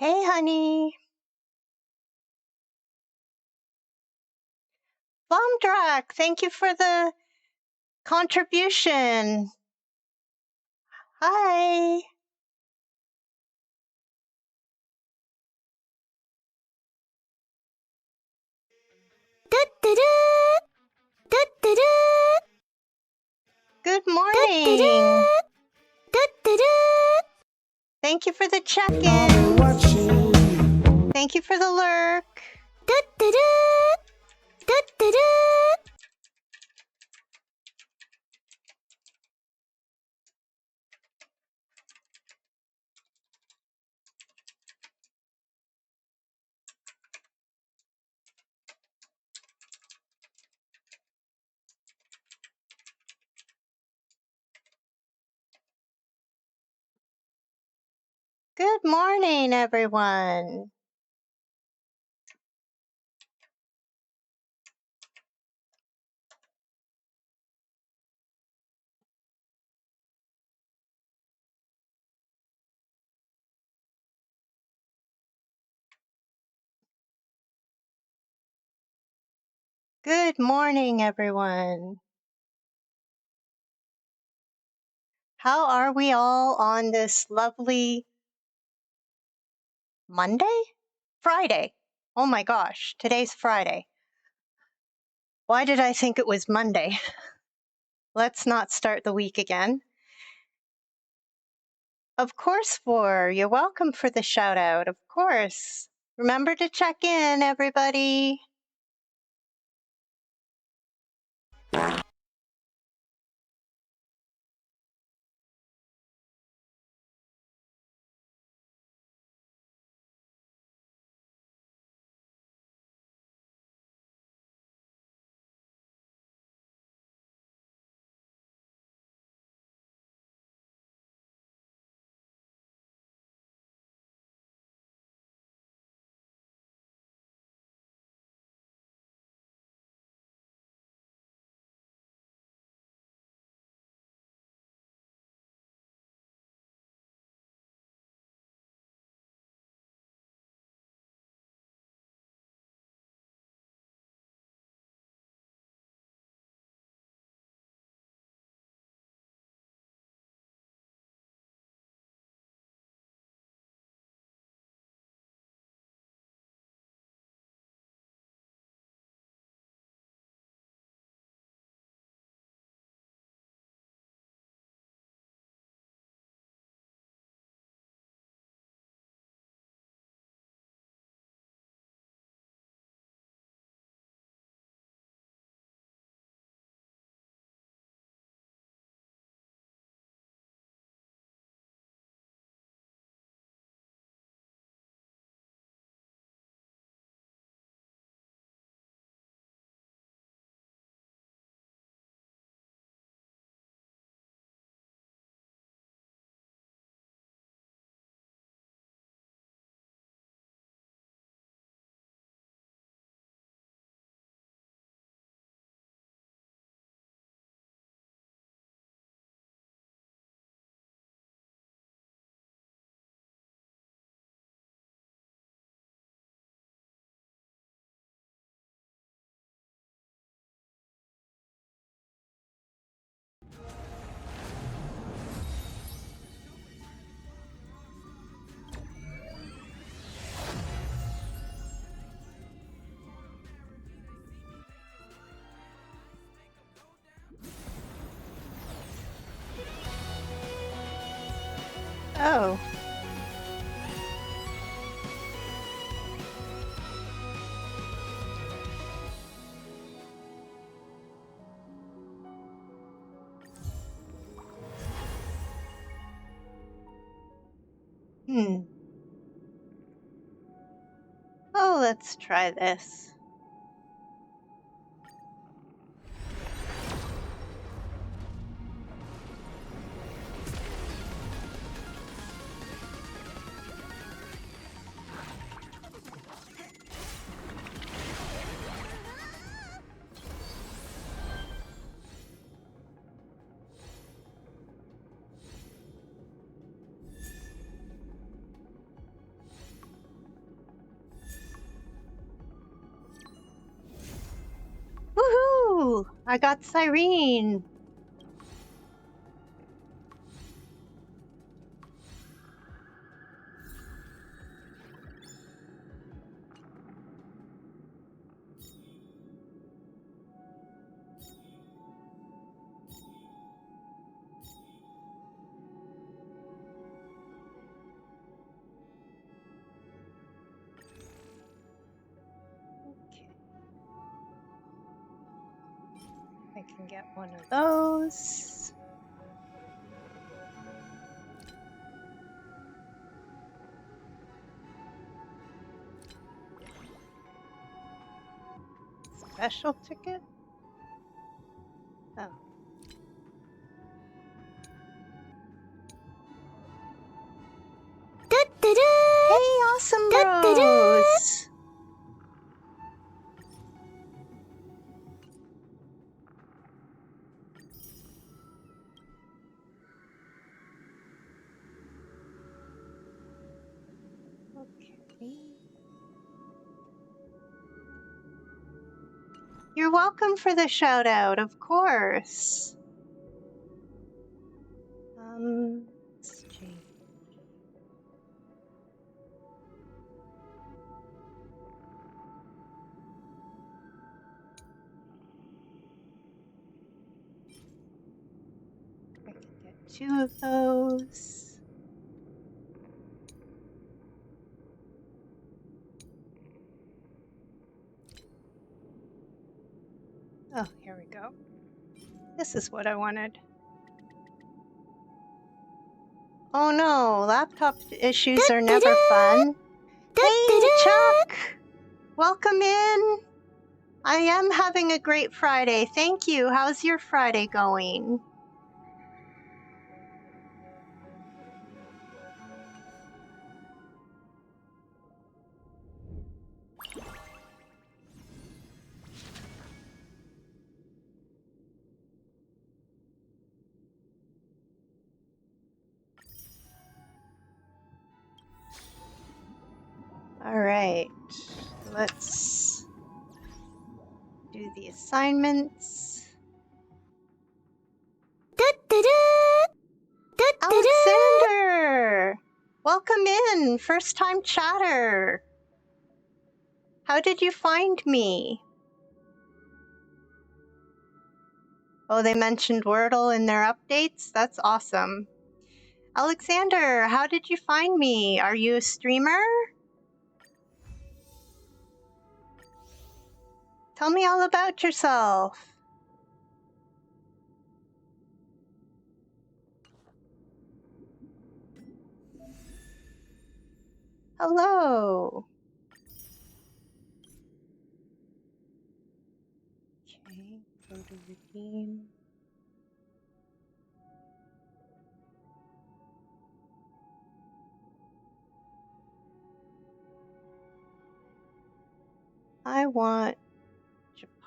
Hey, honey. Vomdrak, thank you for the contribution. Hi. Good morning. Thank you for the check-in. Thank you for the lurk. Good morning, everyone. Good morning, everyone. How are we all on this lovely Monday? Friday. Oh my gosh, today's Friday. Why did I think it was Monday? Let's not start the week again. Of course, you're welcome for the shout out, of course. Remember to check in, everybody. Oh, hmm. Oh, let's try this. I got Cyrene. I can get one of those. Special ticket? Oh. Hey, Awesome Bros! Okay. You're welcome for the shout out, of course. Let's change. I can get 2 of those. Oh, here we go. This is what I wanted. Oh no, laptop issues are never fun. Hey, Chuck! Welcome in! I am having a great Friday. Thank you. How's your Friday going? All right, let's do the assignments. Alexander! Welcome in, first time chatter. How did you find me? Oh, they mentioned Wordle in their updates? That's awesome. Alexander, how did you find me? Are you a streamer? Tell me all about yourself. Hello. Okay, go to redeem. I want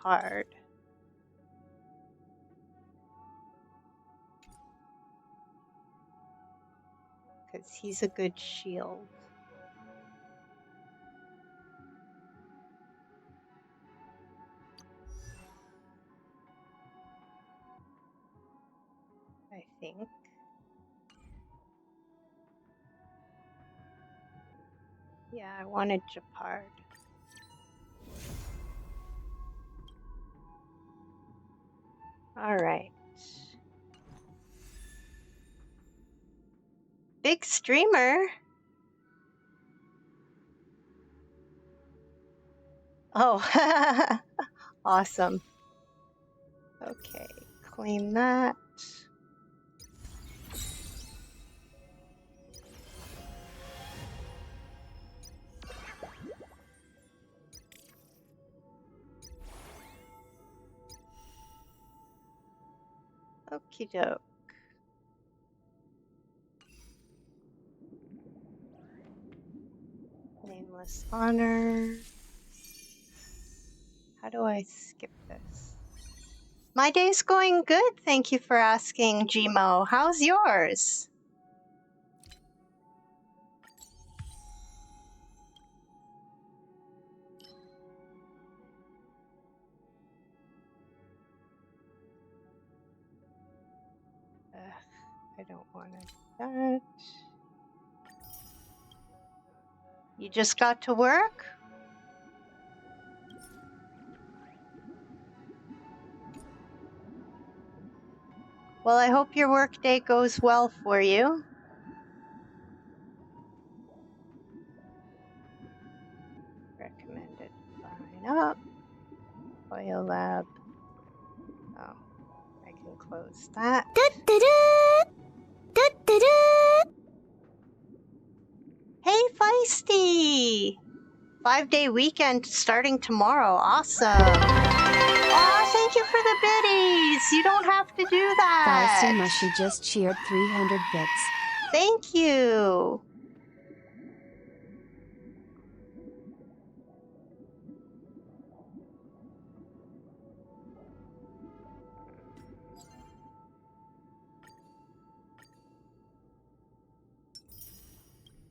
Japard. Because he's a good shield. I think. Yeah, I wanted Japard. All right. Big streamer. Oh, awesome. Okay, claim that. Okie doke. Nameless honor. How do I skip this? My day's going good, thank you for asking, Gmo. How's yours? I don't want to do that. You just got to work? Well, I hope your workday goes well for you. Recommended sign up. Oil lab. Oh, I can close that. Hey, Feisty! 5-day weekend starting tomorrow. Awesome. Aw, thank you for the biddies. You don't have to do that. Feisty Mushy just cheered 300 bits. Thank you.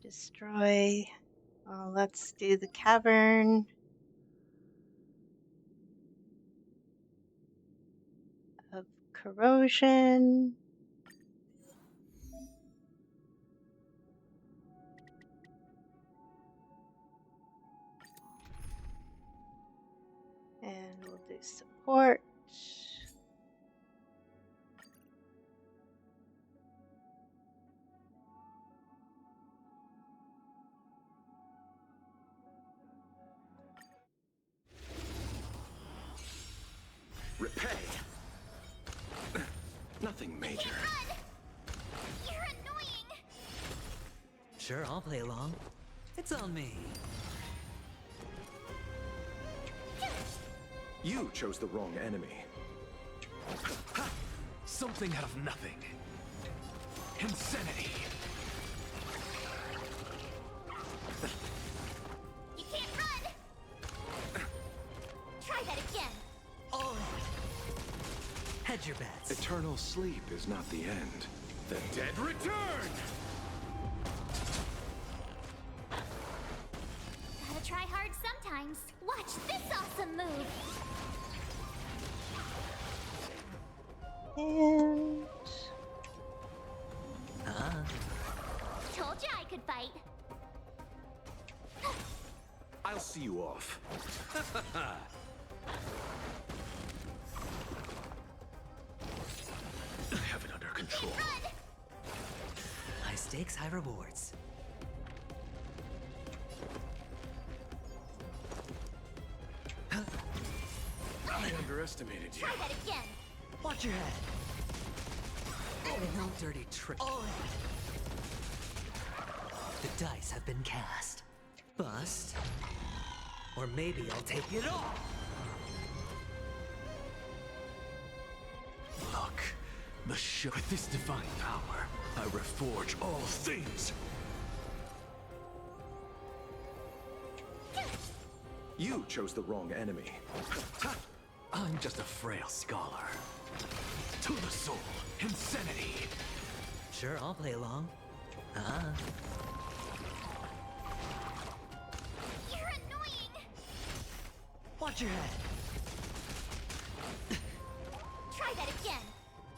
Destroy. Oh, let's do the cavern of corrosion. And we'll do support. Repay. Nothing major. You're annoying. Sure, I'll play along. It's on me. You chose the wrong enemy. Ha! Something out of nothing. Insanity. You can't run. Try that again. Oh! Hedge your bets. Eternal sleep is not the end. The dead Return! Gotta try hard sometimes. Watch this awesome move. And Told you I could fight. I'll see you off. I have it under control. Run. High stakes, high rewards. I underestimated you. Try that again. Watch your head. Oh, no dirty trick. Oh. The dice have been cast. Bust. Or maybe I'll take it all. Look, the show. With this divine power, I reforge all things. You chose the wrong enemy. Ha! I'm just a frail scholar. To the soul, insanity. Sure, I'll play along. You're annoying. Watch your head. Try that again.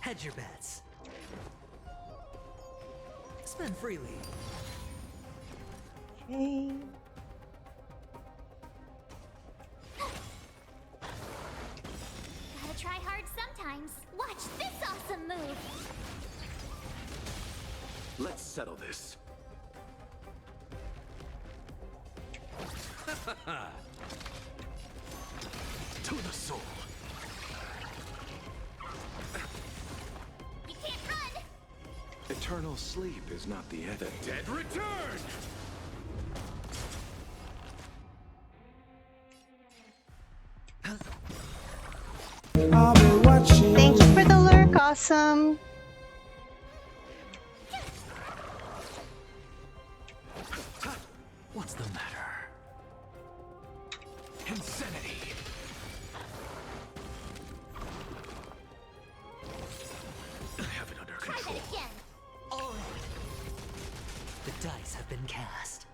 Hedge your bets. Spend freely. okay. Gotta try hard sometimes. Watch this awesome move. Let's settle this. To the soul. You can't run. Eternal sleep is not the end. The dead Return! Thank you for the lurk, awesome. What's the matter? Insanity. I have it under Try control. that again. Oh. The dice have been cast.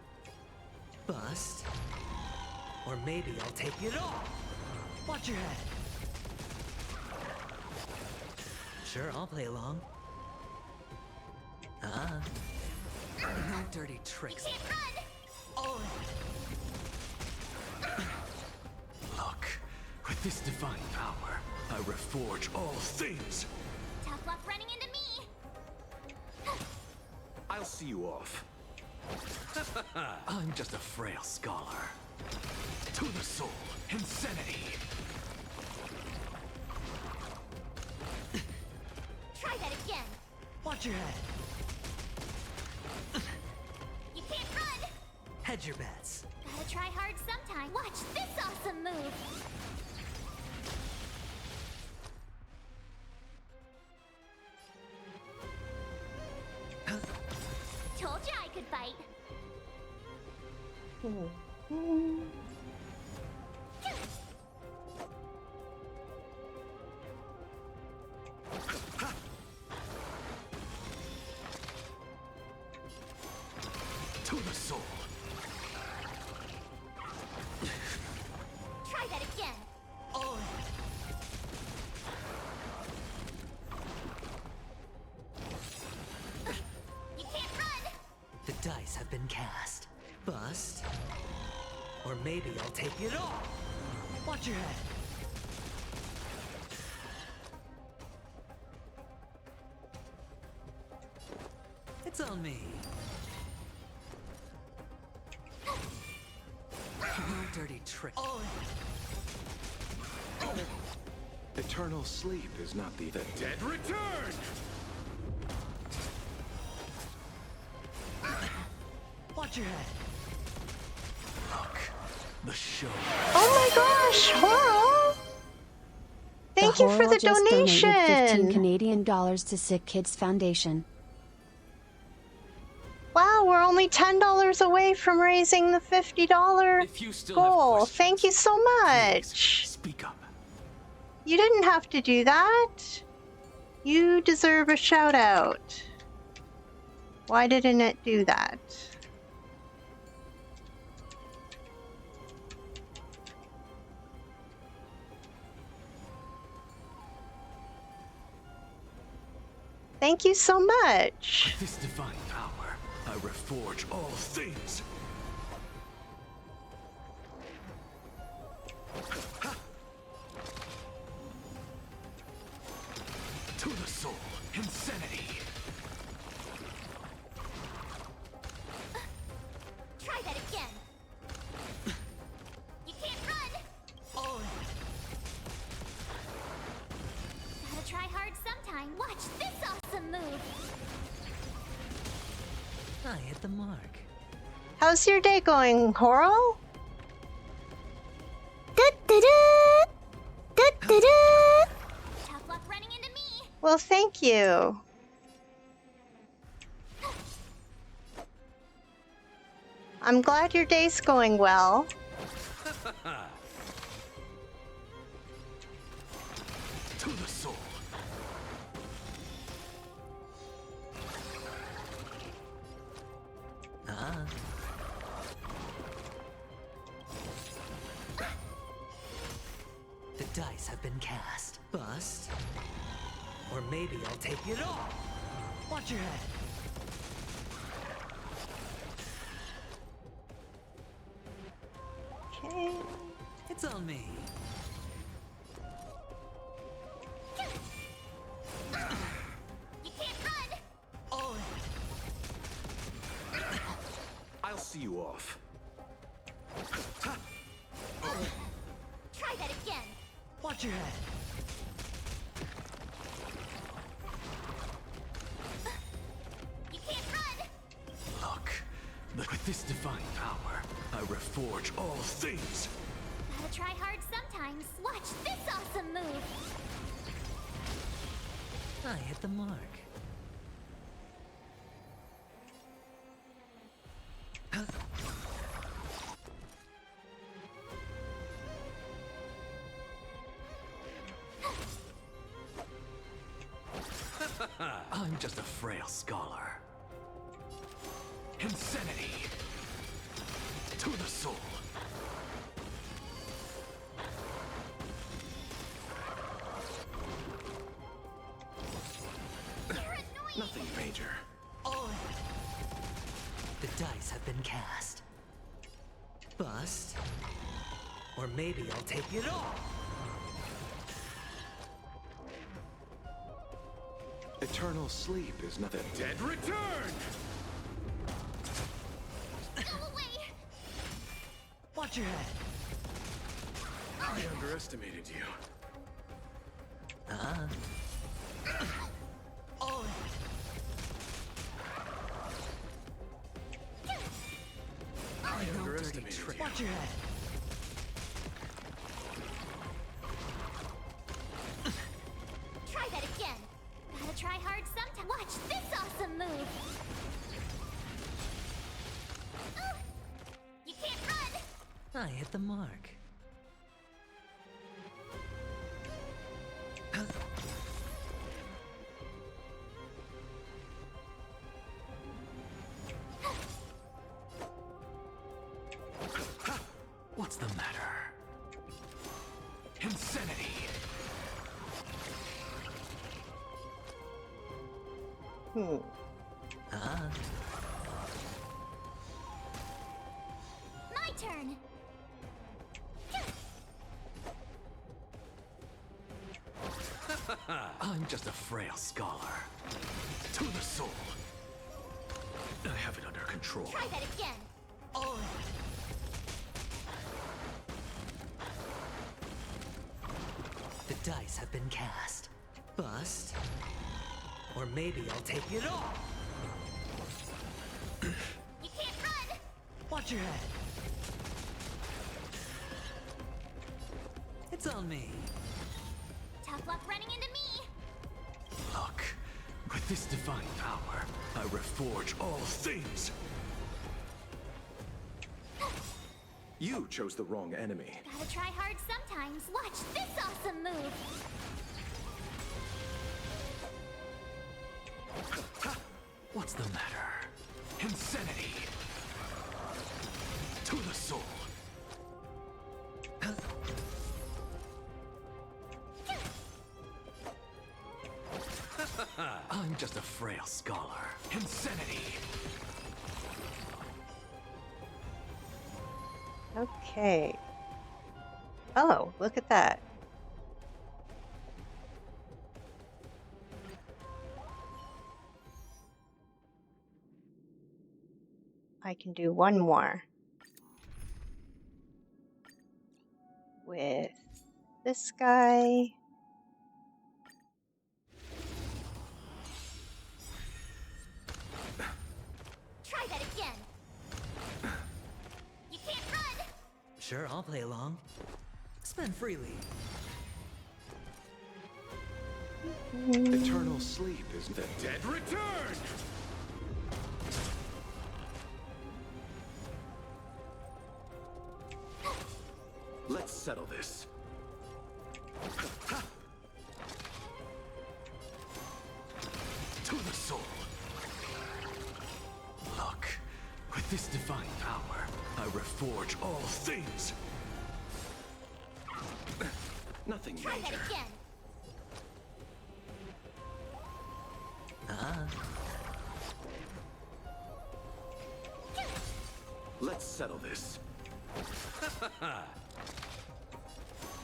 Bust. Or maybe I'll take it all. Watch your head. Sure, I'll play along. dirty tricks. Can't run! Oh. Look, with this divine power, I reforge all things. Tough luck running into me! I'll see you off. I'm just a frail scholar. To the soul, insanity. Try that again! Watch your head. You can't run! Hedge your bets. Gotta try hard sometime. Watch this awesome move! Told you I could fight. To the soul. Try that again. Oh. You can't run! The dice have been cast. Bust. Or maybe I'll take it all. Watch your head. It's on me. No dirty trick. Oh. Eternal sleep is not the dead return! Watch your head. Look, the show. Oh my gosh, Horo! Thank you for Horo the just donated 15 donation! Canadian dollars to Sick Kids Foundation. Wow, we're only $10 away from raising the $50 If you still goal. have Thank you so much. Speak up. You didn't have to do that. You deserve a shout out. Why didn't it do that? Thank you so much. This divine power, I reforge all things. To the soul, insanity. Try that again. You can't run! Oh. Gotta try hard sometime. Watch this awesome move! I hit the mark. How's your day going, Horo? Tough luck running into me! Well, thank you. I'm glad your day's going well. To the soul. Ah. The dice have been cast. Bust. Or maybe I'll take it all. Watch your head. Okay. It's on me. You can't run! Oh. I'll see you off. Try that again! Watch your head. You can't run! Look, with this divine power, I reforge all things. Gotta try hard sometimes. Watch this awesome move! I hit the mark. I'm just a frail scholar. Insanity. To the soul. You're annoying! Nothing major. Oh. The dice have been cast. Bust. Or maybe I'll take it all. Eternal sleep is not the dead return! Go away! Watch your head. I underestimated you. All in. I No dirty underestimated trick. you. Watch your head. Try that again. Gotta try hard sometime. Watch this awesome move. You can't run. I hit the mark. What's the matter? Insanity! My turn. I'm just a frail scholar. To the soul. I have it under control. Try that again. All in. The dice have been cast. Bust. Or maybe I'll take it all. You can't run. Watch your head. It's on me. Tough luck running into me. Look, with this divine power, I reforge all things. You chose the wrong enemy. Gotta try hard sometimes. Watch this awesome move. What's the matter? Insanity! To the soul! I'm just a frail scholar. Insanity! Okay. Oh, look at that. I can do one more with this guy. Try that again. You can't run. Sure, I'll play along. Spend freely. Eternal sleep is the dead return! Let's settle this. To the soul! Look, with this divine power, I reforge all things! Nothing Try that major. again. Let's settle this.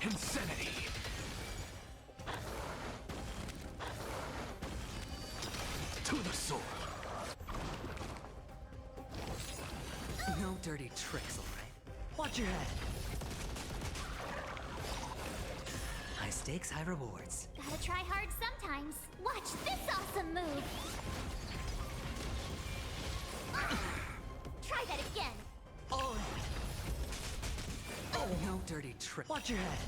Insanity! To the soul! No dirty tricks, all right? Watch your head. High stakes, high rewards. Gotta try hard sometimes. Watch this awesome move. Try that again. All in. No dirty trick. Watch your head.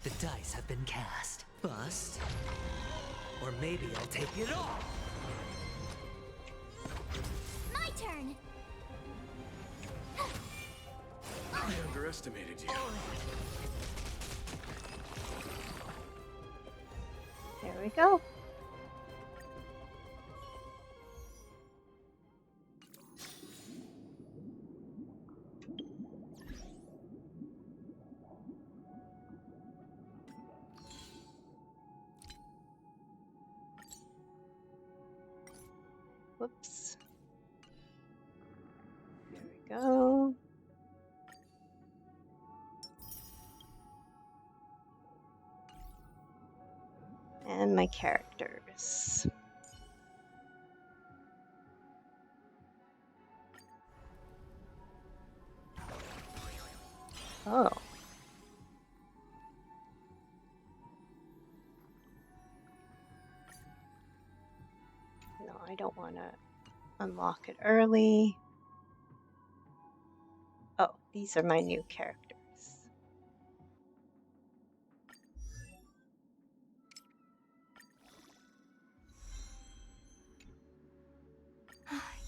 The dice have been cast. Bust. Or maybe I'll take it all. My turn. I underestimated you. There we go. Whoops. There we go. And my characters. Oh. No, I don't want to unlock it early. Oh, these are my new characters.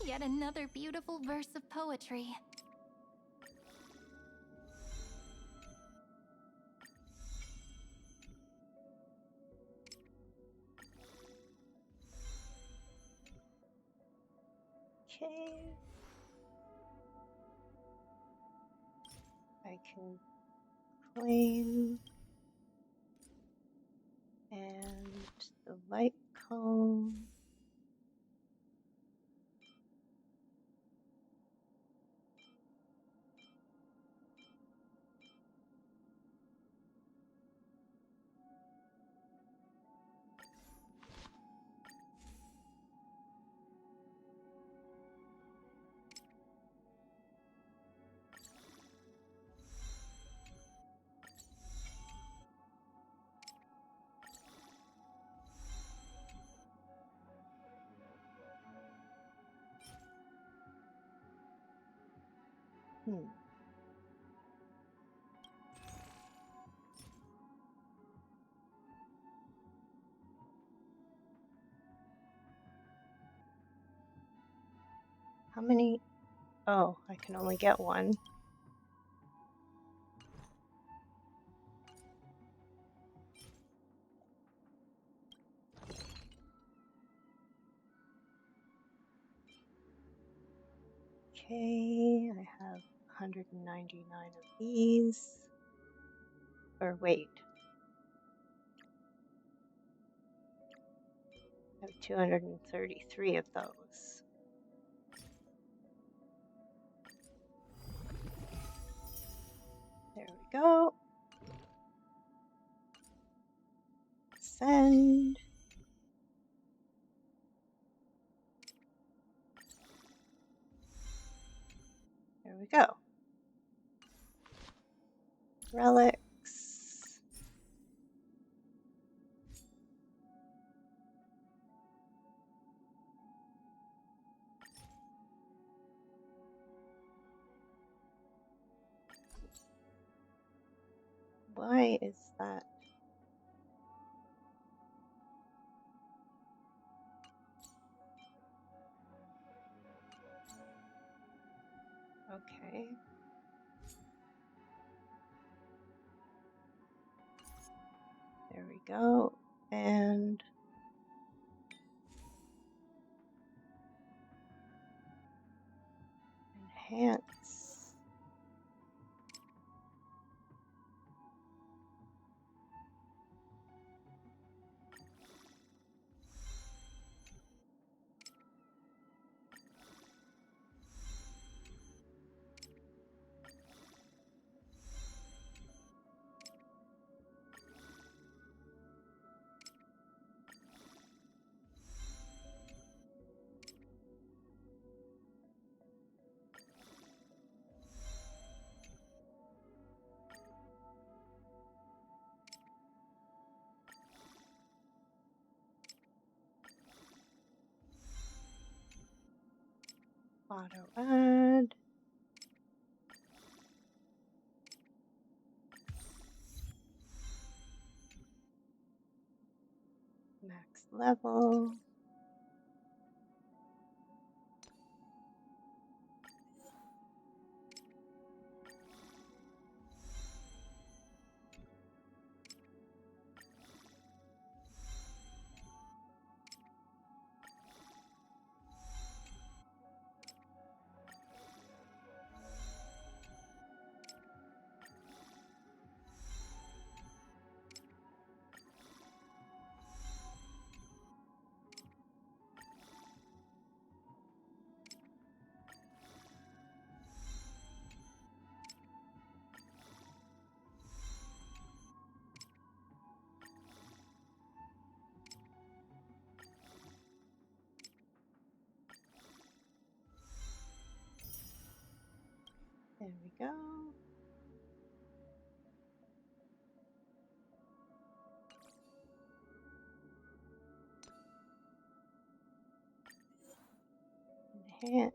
Yet another beautiful verse of poetry. Okay. I can claim and the light cone. How many? Oh, I can only get one. Okay, I have 199 of these. Or wait. I have 233 of those. There we go. Send. There we go. Relics. Why is that? Okay. There we go. And enhance. Auto add. Max level. There we go. Enhance.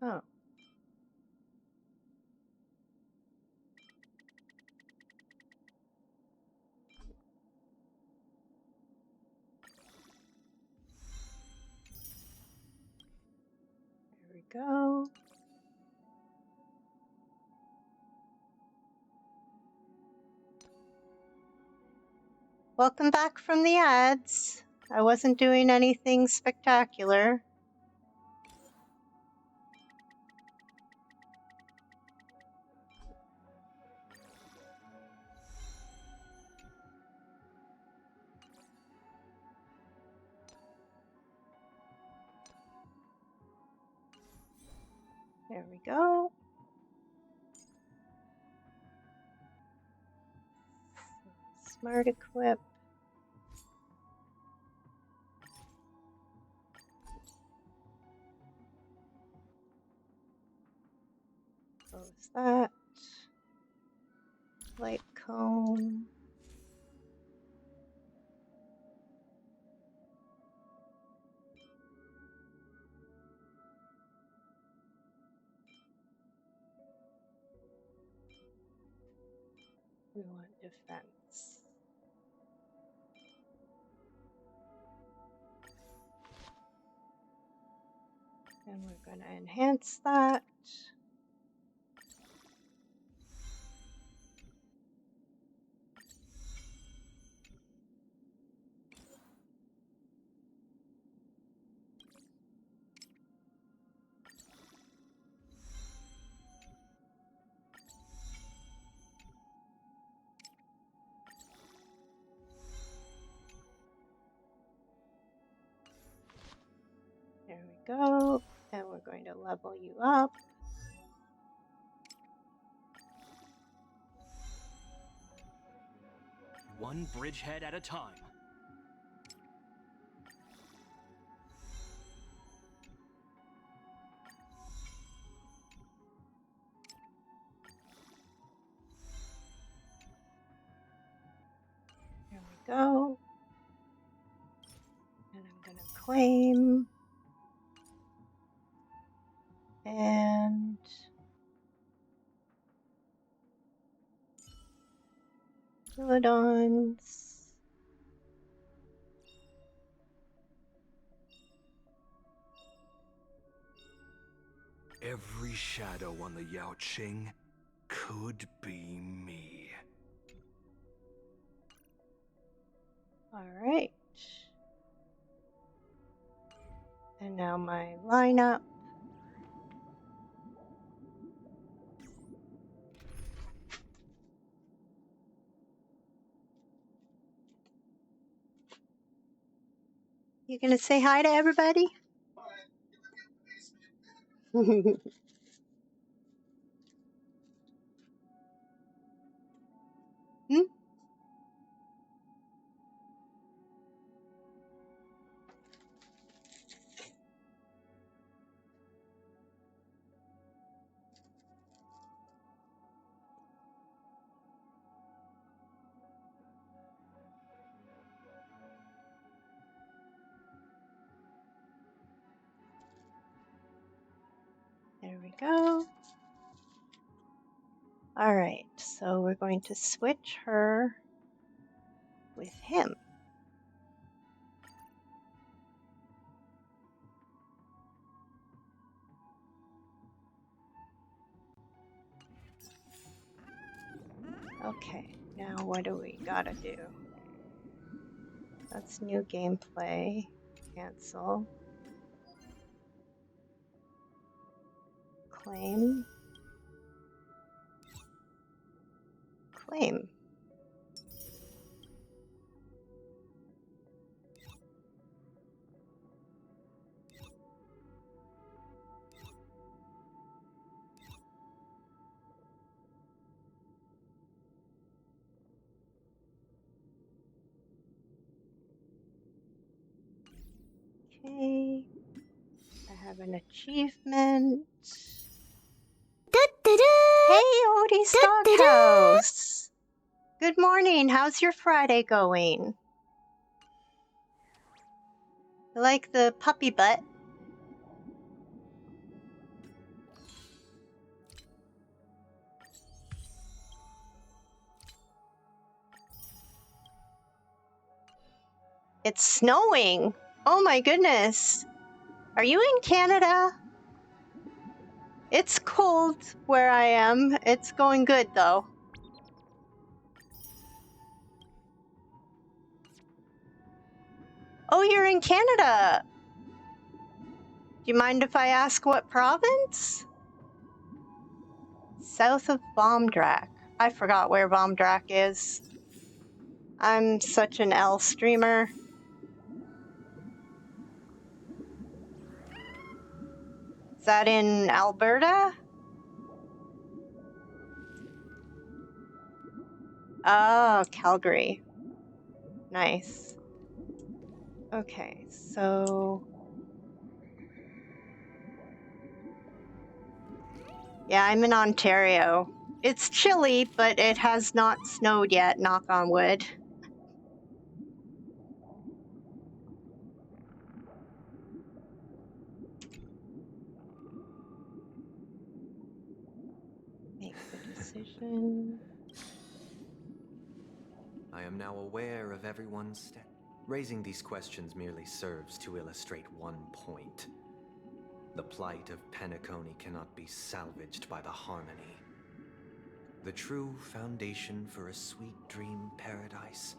Oh. There we go. Welcome back from the ads. I wasn't doing anything spectacular. There we go. Smart equip. Close that. Light cone. We want defense. And we're going to enhance that. There we go. And we're going to level you up. One bridgehead at a time. There we go. And I'm going to claim. And Philodons. Every shadow on the Yao Qing could be me. All right. And now my lineup. You gonna say hi to everybody? Hmm? There we go. All right, so we're going to switch her with him. Okay, now what do we gotta do? That's new gameplay. Cancel. Claim. Claim. have an achievement. Da-da-da! Hey, Odie's Doghouse! Good morning, how's your Friday going? I like the puppy butt. It's snowing! Oh my goodness! Are you in Canada? It's cold where I am. It's going good though. Oh, you're in Canada! Do you mind if I ask what province? South of Bomdrak. I forgot where Bomdrak is. I'm such an L streamer. Is that in Alberta? Oh, Calgary. Nice. Okay, so... yeah, I'm in Ontario. It's chilly, but it has not snowed yet, knock on wood. Make the decision. I am now aware of everyone's step. Raising these questions merely serves to illustrate one point. The plight of Penacony cannot be salvaged by the Harmony. The true foundation for a sweet dream paradise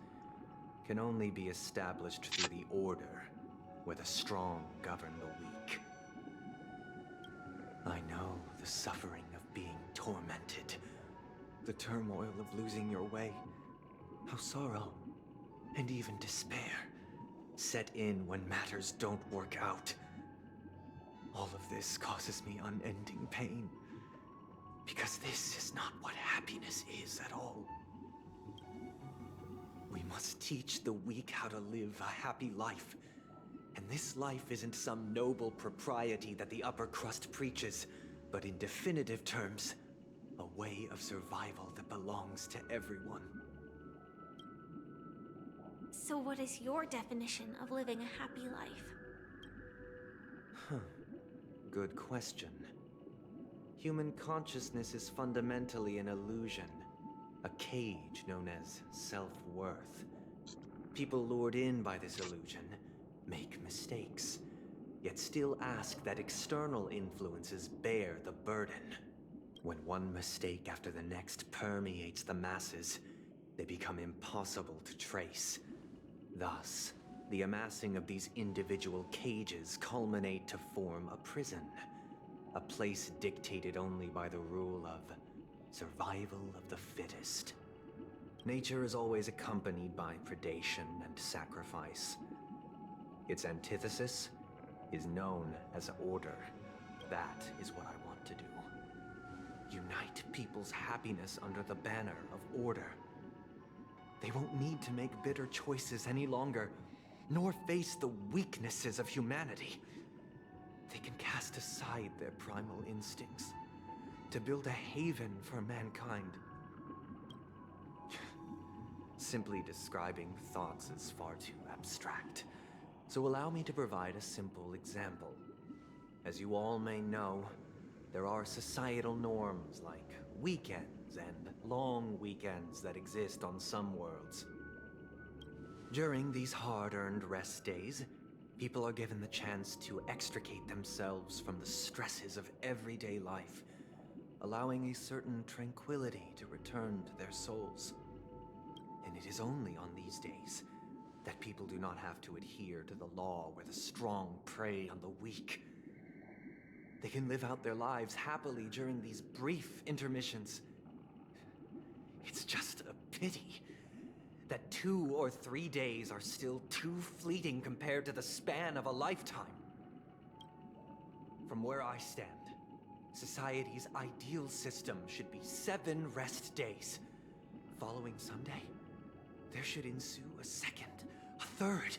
can only be established through the Order, where the strong govern the weak. I know the suffering of being tormented, the turmoil of losing your way, how sorrow and even despair set in when matters don't work out. All of this causes me unending pain, because this is not what happiness is at all. We must teach the weak how to live a happy life, and this life isn't some noble propriety that the upper crust preaches, but in definitive terms, a way of survival that belongs to everyone. So what is your definition of living a happy life? Good question. Human consciousness is fundamentally an illusion, a cage known as self-worth. People lured in by this illusion make mistakes, yet still ask that external influences bear the burden. When one mistake after the next permeates the masses, they become impossible to trace. Thus, the amassing of these individual cages culminate to form a prison, a place dictated only by the rule of survival of the fittest. Nature is always accompanied by predation and sacrifice. Its antithesis is known as order. That is what I want to do. Unite people's happiness under the banner of order. They won't need to make bitter choices any longer, nor face the weaknesses of humanity. They can cast aside their primal instincts to build a haven for mankind. Simply describing thoughts is far too abstract, so allow me to provide a simple example. As you all may know, there are societal norms like weekends and long weekends that exist on some worlds. During these hard-earned rest days, people are given the chance to extricate themselves from the stresses of everyday life, allowing a certain tranquility to return to their souls. And it is only on these days that people do not have to adhere to the law where the strong prey on the weak. They can live out their lives happily during these brief intermissions. It's just a pity that 2 or 3 days are still too fleeting compared to the span of a lifetime. From where I stand, society's ideal system should be 7 rest days. Following Sunday, there should ensue a second, a third,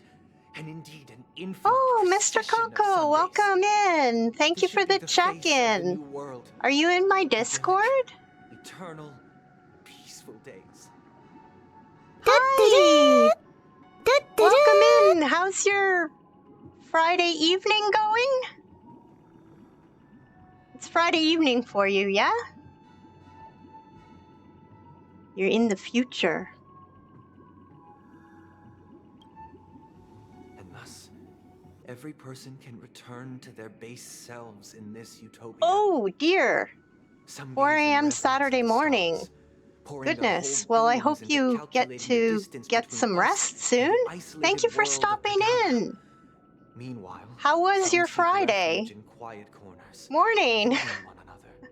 and indeed an infinite Oh, Mr. procession of Coco, Sundays. welcome in. Thank This you should for be the face of check-in. new world. Are you in my Discord? Idyllic, eternal, peaceful days. Hi! Welcome in. How's your Friday evening going? It's Friday evening for you, yeah? You're in the future. And thus, every person can return to their base selves in this utopia. Oh, dear. Some 4 gaze in a.m. reverence Saturday at the morning. stars, pouring their Goodness. whole Well, I beings hope into you get calculating the to distance get between some us rest and soon. the Thank you isolated for world of stopping Kadama. in. Meanwhile, How was some your seek Friday? refuge in quiet corners, Morning. holding one another,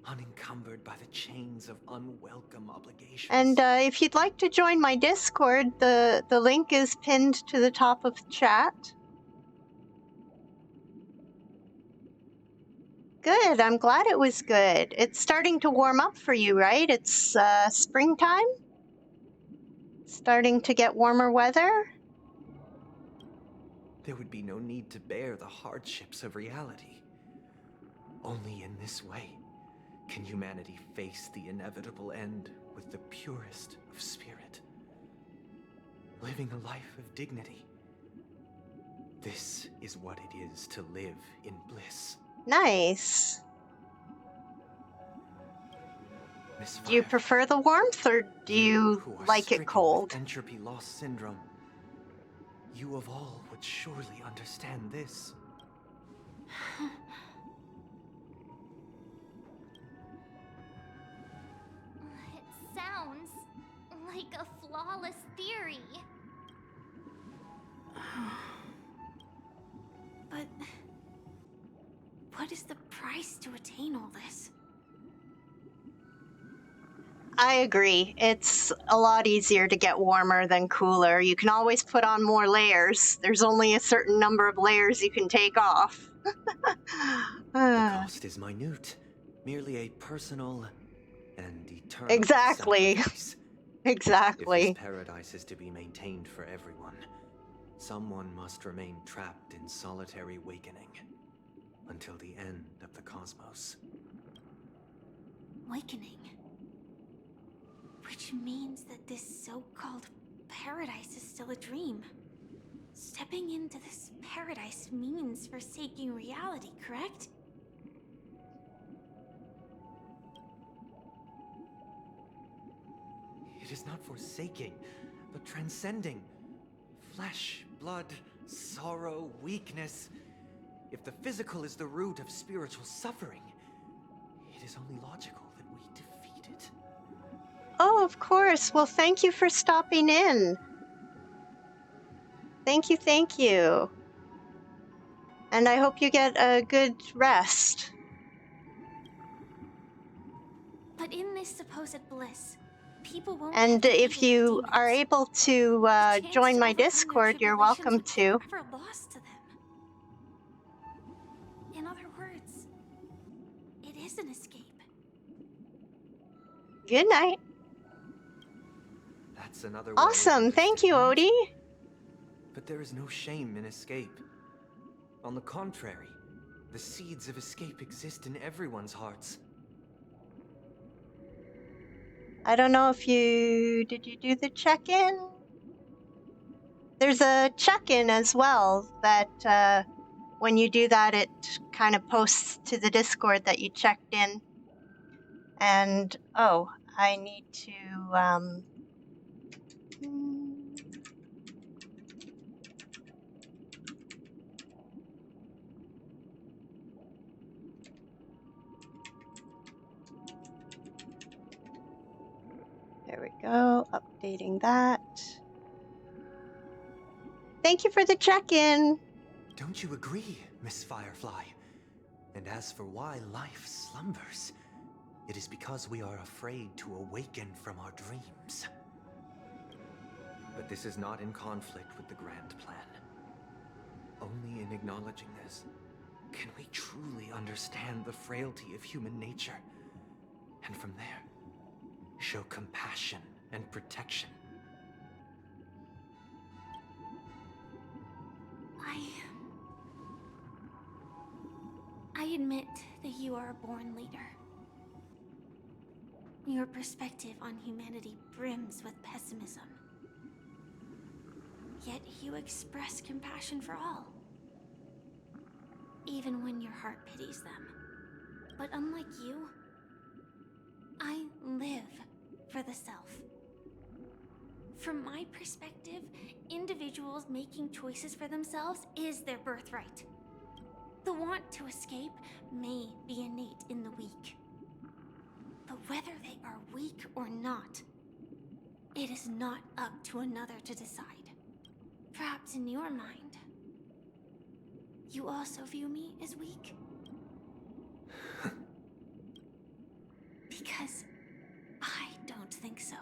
unencumbered by the chains of unwelcome obligations. And if you'd like to join my Discord, the link is pinned to the top of the chat. Good. I'm glad it was good. It's starting to warm up for you, right? It's springtime? Starting to get warmer weather? There would be no need to bear the hardships of reality. Only in this way can humanity face the inevitable end with the purest of spirit, living a life of dignity. This is what it is to live in bliss. Nice. Miss Do you Firefly, prefer the warmth or do you who are like it stricken cold? with entropy loss syndrome, you of all would surely understand this. It sounds like a flawless theory. But what is the price to attain all this? I agree. It's a lot easier to get warmer than cooler. You can always put on more layers. There's only a certain number of layers you can take off. The cost is minute, merely a personal and eternal Exactly. sacrifice. Exactly. If this paradise is to be maintained for everyone, someone must remain trapped in solitary awakening until the end of the cosmos. Awakening. Which means that this so-called paradise is still a dream. Stepping into this paradise means forsaking reality, correct? It is not forsaking, but transcending. Flesh, blood, sorrow, weakness. If the physical is the root of spiritual suffering, it is only logical that we defeat it. Oh, of course. Well, thank you for stopping in. Thank you, thank you. And I hope you get a good rest. But in this supposed bliss, people won't And have if defeated the you are demons. able to The chance join to my overcome their Discord, you're tribulations welcome would be to. forever lost to them. In other words, it is an escape. Good night. That's another way of Awesome. Thank you, understanding it. Odie. But there is no shame in escape. On the contrary, the seeds of escape exist in everyone's hearts. I don't know if you... Did you do the check-in? There's a check-in as well that when you do that, it kind of posts to the Discord that you checked in. And, oh, I need to... There we go, updating that. Thank you for the check-in. Don't you agree, Miss Firefly? And as for why life slumbers, it is because we are afraid to awaken from our dreams. But this is not in conflict with the grand plan. Only in acknowledging this can we truly understand the frailty of human nature, and from there, show compassion and protection. I admit that you are a born leader. Your perspective on humanity brims with pessimism. Yet you express compassion for all, even when your heart pities them. But unlike you, I live for the self. From my perspective, individuals making choices for themselves is their birthright. The want to escape may be innate in the weak. But whether they are weak or not, it is not up to another to decide. Perhaps in your mind, you also view me as weak? Because I don't think so.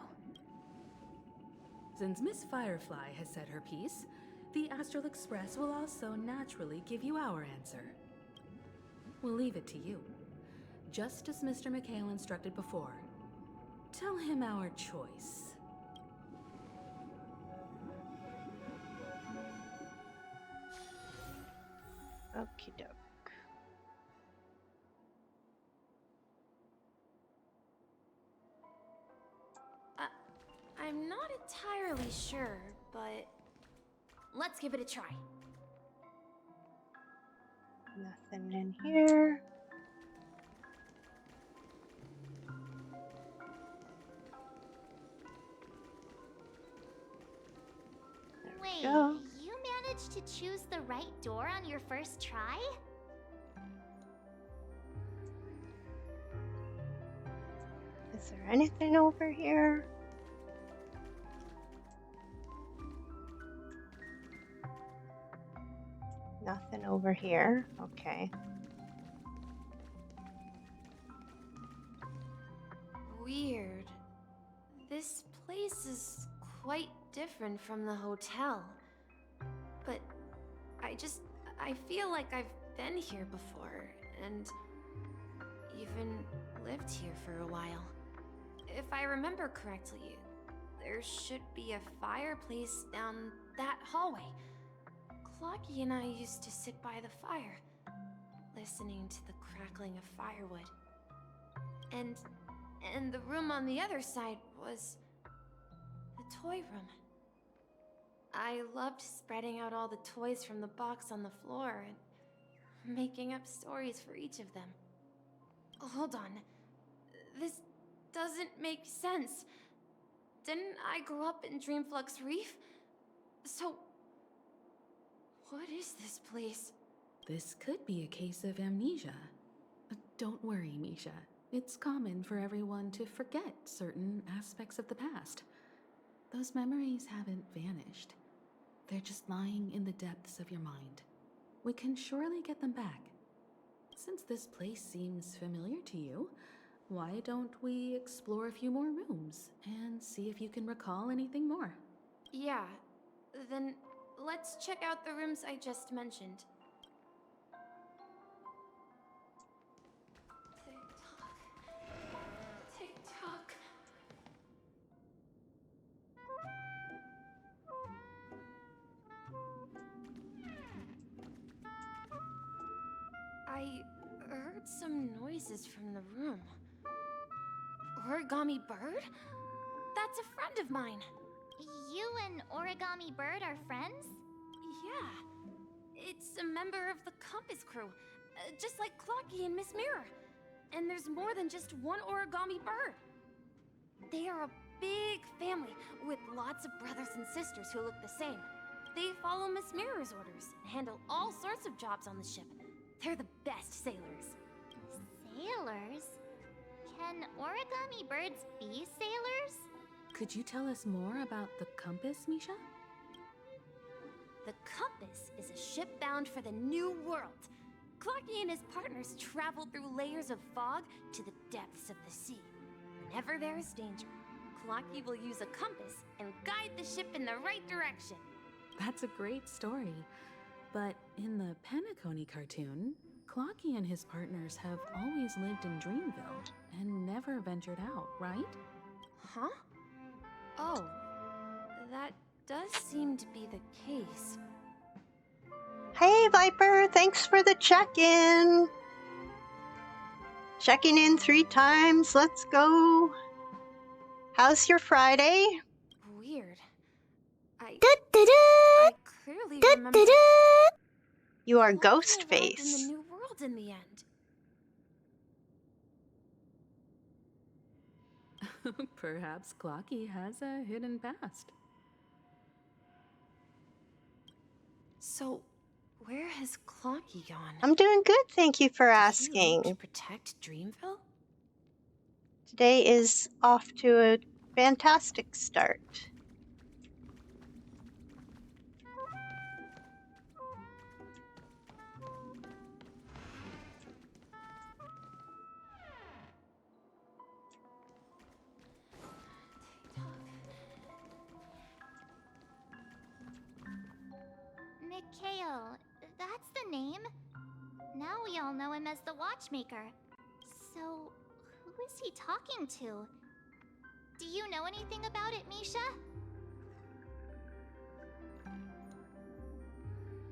Since Miss Firefly has said her piece, the Astral Express will also naturally give you our answer. We'll leave it to you. Just as Mr. McHale instructed before. Tell him our choice. Okie doke. I'm not entirely sure, but let's give it a try. Nothing in here. Wait, go. you managed to choose the right door on your first try? Is there anything over here? Nothing over here. Okay. Weird. This place is quite different from the hotel. But I feel like I've been here before, and even lived here for a while. If I remember correctly, there should be a fireplace down that hallway. Clocky and I used to sit by the fire, listening to the crackling of firewood. And the room on the other side was the toy room. I loved spreading out all the toys from the box on the floor and making up stories for each of them. Hold on. This doesn't make sense. Didn't I grow up in Dreamflux Reef? So, what is this place? This could be a case of amnesia. Don't worry, Misha. It's common for everyone to forget certain aspects of the past. Those memories haven't vanished. They're just lying in the depths of your mind. We can surely get them back. Since this place seems familiar to you, why don't we explore a few more rooms and see if you can recall anything more? Yeah, then let's check out the rooms I just mentioned. Tick-tock. Tick-tock. I heard some noises from the room. Origami Bird? That's a friend of mine. You and Origami Bird are friends? Yeah. It's a member of the Compass crew, just like Clocky and Miss Mirror. And there's more than just one Origami Bird. They are a big family with lots of brothers and sisters who look the same. They follow Miss Mirror's orders and handle all sorts of jobs on the ship. They're the best sailors. Sailors? Can Origami Birds be sailors? Could you tell us more about the Compass, Misha? The Compass is a ship bound for the New World. Clocky and his partners travel through layers of fog to the depths of the sea. Whenever there is danger, Clocky will use a compass and guide the ship in the right direction. That's a great story. But in the Penacony cartoon, Clocky and his partners have always lived in Dreamville and never ventured out, right? Huh? Oh, that does seem to be the case. Hey, Viper, thanks for the check-in. Checking in 3 times. Let's go. How's your Friday? Weird. I clearly Da, remember da, da. You are Clocky arrived in the Ghostface. New World in the end. Perhaps Clocky has a hidden past. So, where has Clocky gone? I'm doing good, thank you for Did he leave to asking. protect Dreamville? Today is off to a fantastic start. Mikhail, that's the name. Now we all know him as the Watchmaker. So, who is he talking to? Do you know anything about it, Misha?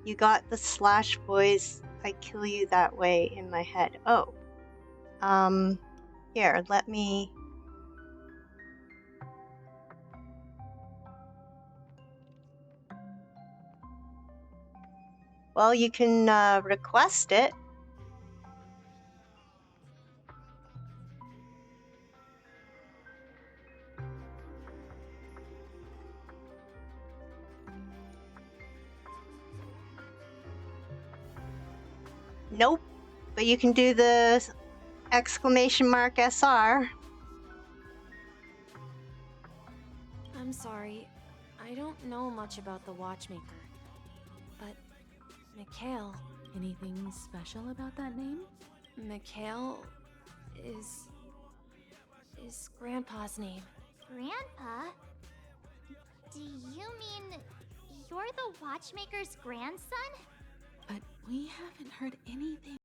You got the slash boys, I kill you that way in my head. Oh. Here, let me... Well, you can request it. Nope, but you can do the exclamation mark SR. I'm sorry. I don't know much about the Watchmaker. But Mikhail... Anything special about that name? Mikhail is Grandpa's name. Grandpa? Do you mean you're the Watchmaker's grandson? But we haven't heard anything.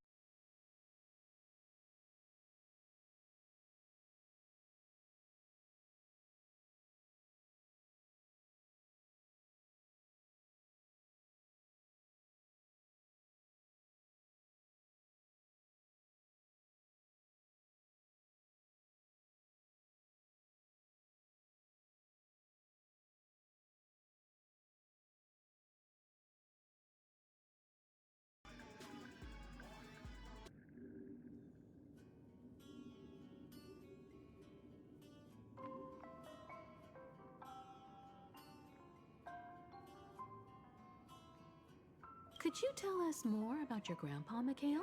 Could you tell us more about your grandpa, Mikhail?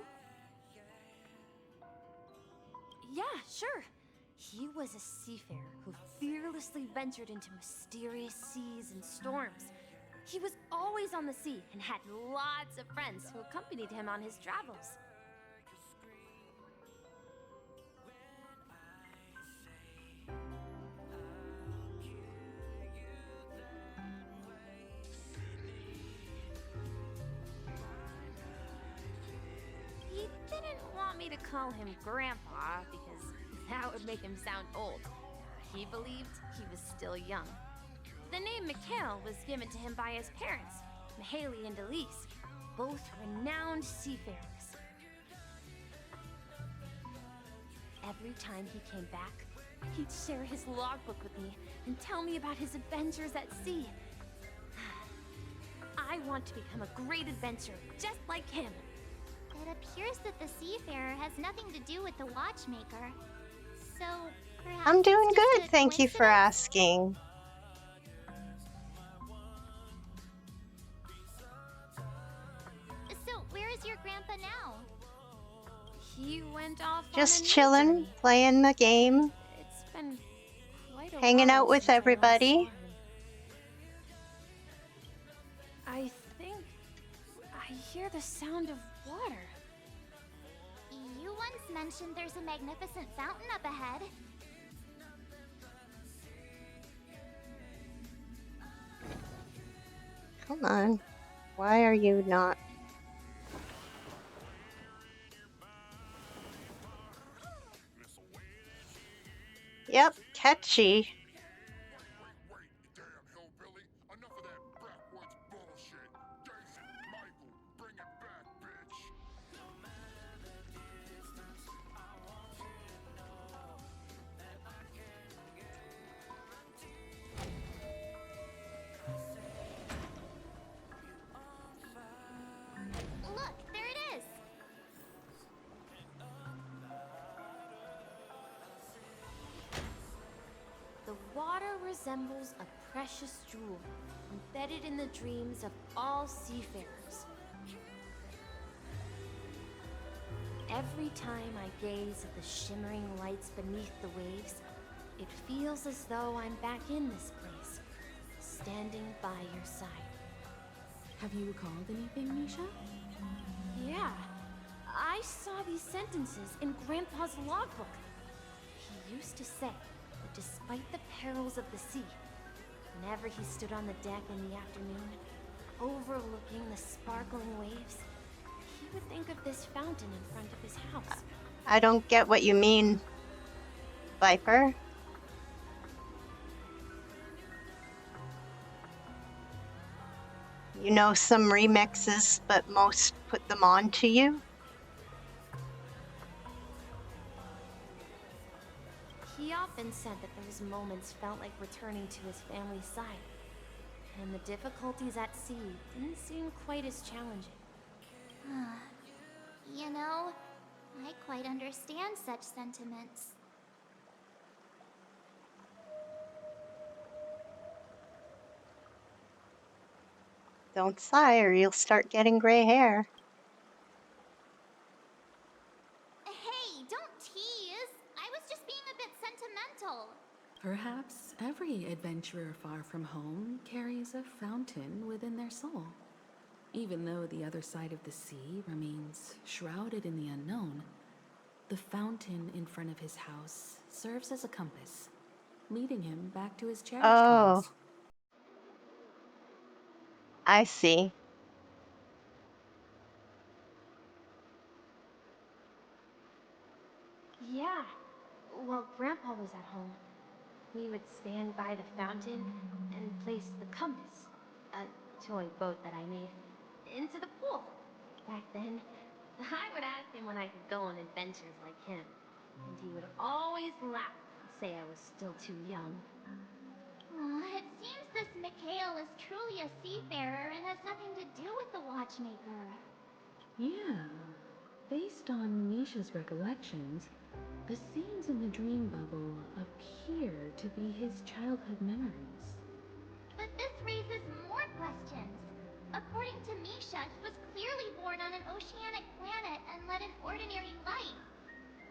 Yeah, sure. He was a seafarer who fearlessly ventured into mysterious seas and storms. He was always on the sea and had lots of friends who accompanied him on his travels. He didn't want me to call him Grandpa because that would make him sound old. He believed he was still young. The name Mikhail was given to him by his parents, Mihaly and Elise, both renowned seafarers. Every time he came back, he'd share his logbook with me and tell me about his adventures at sea. I want to become a great adventurer, just like him. It appears that the Seafarer has nothing to do with the Watchmaker. So, perhaps I'm doing it's just good, a thank you for coincidence? asking. So, where is your grandpa now? He went off Just on a new chilling, journey. playing the game, It's been quite a hanging while out with since I last everybody. saw him. I think I hear the sound of water. You once mentioned there's a magnificent fountain up ahead. Come on. Why are you not? Yep, catchy. resembles a precious jewel embedded in the dreams of all seafarers. Every time I gaze at the shimmering lights beneath the waves, it feels as though I'm back in this place, standing by your side. Have you recalled anything, Misha? Yeah, I saw these sentences in Grandpa's logbook. He used to say that despite the perils of the sea, whenever he stood on the deck in the afternoon, overlooking the sparkling waves, he would think of this fountain in front of his house. I don't get what you mean, Viper. You know some remixes, but most put them on to you? He often said that those moments felt like returning to his family's side, and the difficulties at sea didn't seem quite as challenging. You know, I quite understand such sentiments. Don't sigh or you'll start getting gray hair. Hey, don't tease! I was just being a bit sentimental. Perhaps every adventurer far from home carries a fountain within their soul. Even though the other side of the sea remains shrouded in the unknown, the fountain in front of his house serves as a compass, leading him back to his cherished ones. I see. Yeah, while Grandpa was at home, we would stand by the fountain and place the compass, a toy boat that I made, into the pool. Back then, I would ask him when I could go on adventures like him, and he would always laugh and say I was still too young. It seems this Mikhail is truly a seafarer and has nothing to do with the Watchmaker. Yeah. Based on Misha's recollections, the scenes in the dream bubble appear to be his childhood memories. But this raises more questions. According to Misha, he was clearly born on an oceanic planet and led an ordinary life,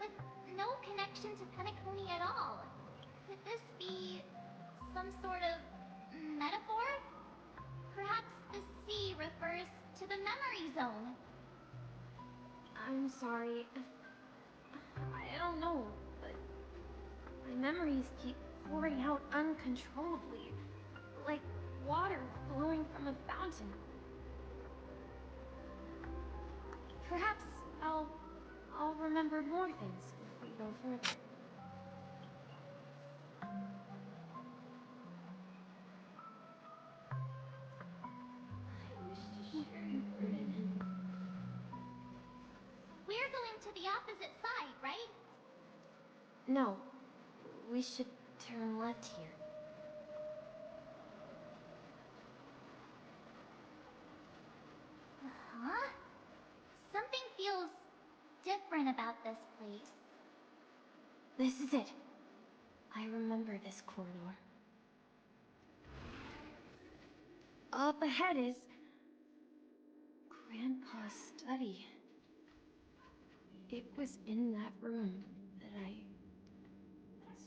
with no connection to Penacony at all. Could this be some sort of metaphor? Perhaps the sea refers to the memory zone. I'm sorry. I don't know, but my memories keep pouring out uncontrollably, like water flowing from a fountain. Perhaps I'll remember more things if we go further. I wish to share your burden. We're going to the opposite side, right? No, we should turn left here. Huh? Something feels different about this place. This is it. I remember this corridor. Up ahead is Grandpa's study. It was in that room that I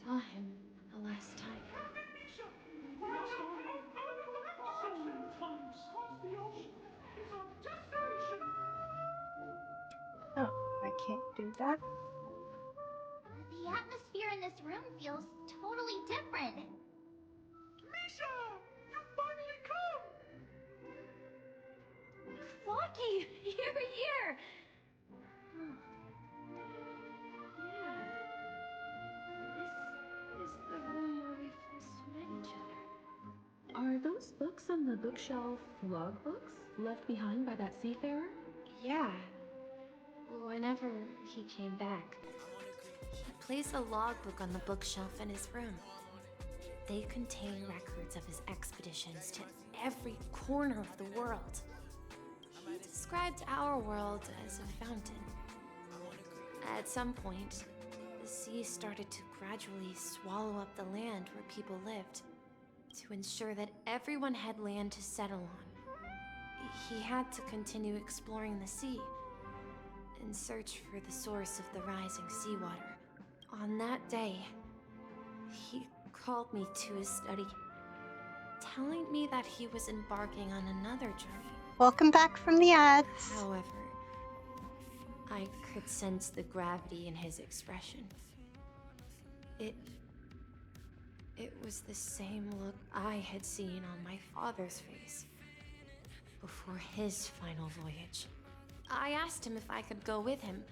saw him the last time. Oh, I can't do that. The atmosphere in this room feels totally different. Misha! You finally come! Flocky, you're here! Yeah. This is the room where we first met each other. Are those books on the bookshelf logbooks left behind by that seafarer? Yeah. Whenever he came back, he placed a logbook on the bookshelf in his room. They contain records of his expeditions to every corner of the world. He described our world as a fountain. At some point, the sea started to gradually swallow up the land where people lived. to ensure that everyone had land to settle on. He had to continue exploring the sea and search for the source of the rising seawater. On that day, he called me to his study, telling me that he was embarking on another journey. Welcome back from the ads. However, I could sense the gravity in his expression. It was the same look I had seen on my father's face before his final voyage. I asked him if I could go with him,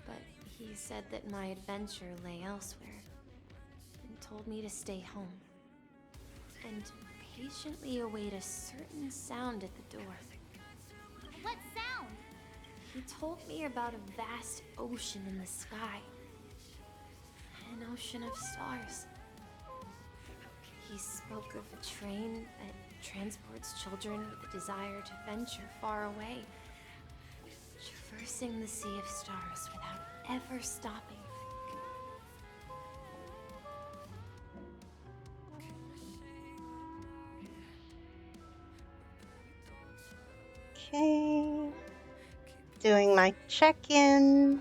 but he said that my adventure lay elsewhere and told me to stay home and patiently await a certain sound at the door. What sound? He told me about a vast ocean in the sky. An ocean of stars. He spoke of a train that transports children with a desire to venture far away, traversing the sea of stars without ever stopping. Okay. Doing my check-in.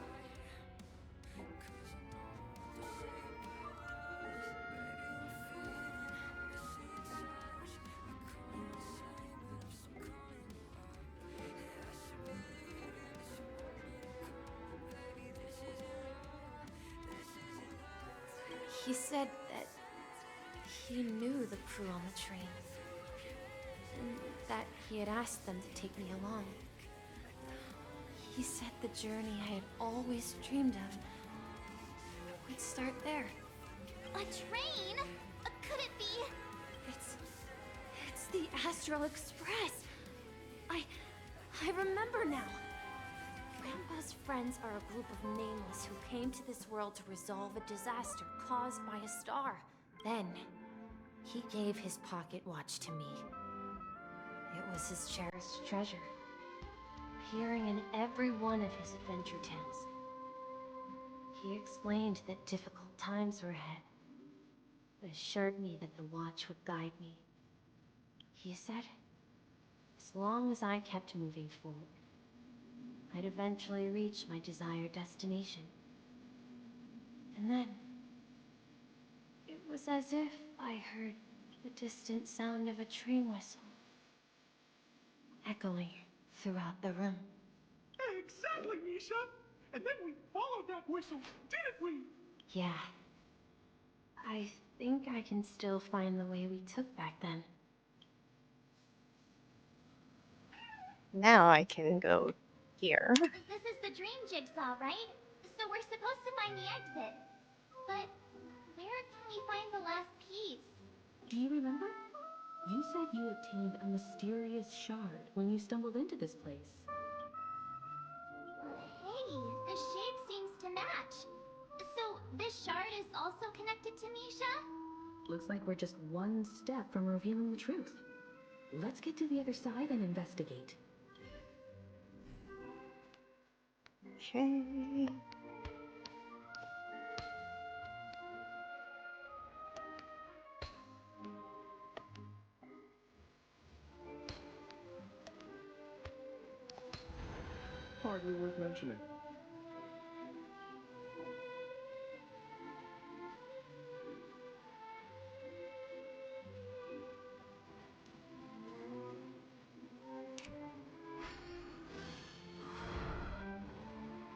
He said that he knew the crew on the train, and that he had asked them to take me along. He said the journey I had always dreamed of would start there. A train? Could it be? It's the Astral Express. I remember now. Grandpa's friends are a group of nameless who came to this world to resolve a disaster caused by a star. Then, he gave his pocket watch to me. It was his cherished treasure, appearing in every one of his adventure tales. He explained that difficult times were ahead, but assured me that the watch would guide me. He said, as long as I kept moving forward, I'd eventually reach my desired destination. And then, it was as if I heard the distant sound of a train whistle, echoing throughout the room. Exactly, Misha! And then we followed that whistle, didn't we? Yeah. I think I can still find the way we took back then. Now I can go here. This is the dream jigsaw, right? So we're supposed to find the exit. But where can we find the last piece? Do you remember? You said you obtained a mysterious shard when you stumbled into this place. Hey, the shape seems to match. So this shard is also connected to Misha? Looks like we're just one step from revealing the truth. Let's get to the other side and investigate. Okay. Hardly worth mentioning.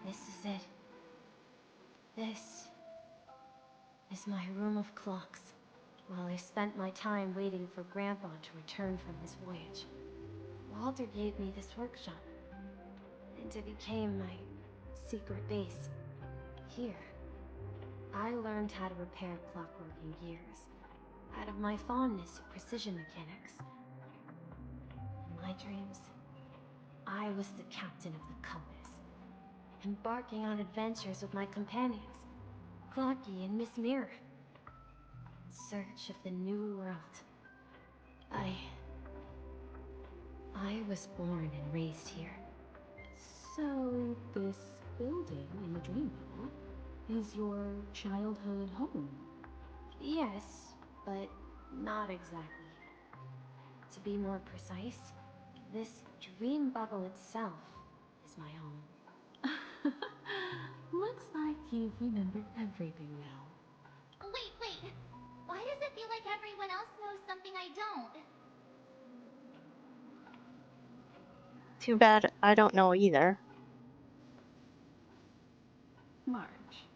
This is it. This is my room of clocks. While I spent my time waiting for Grandpa to return from his voyage, Walter gave me this workshop, and it became my secret base. Here, I learned how to repair clockwork in gears, out of my fondness of precision mechanics. In my dreams, I was the captain of the compass, embarking on adventures with my companions, Clocky and Miss Mirror, in search of the new world. I was born and raised here. So, this building in the Dreamville is your childhood home? Yes, but not exactly. To be more precise, this dream bubble itself is my home. Looks like you've remembered everything now. Wait. Why does it feel like everyone else knows something I don't? Too bad I don't know either. Marge,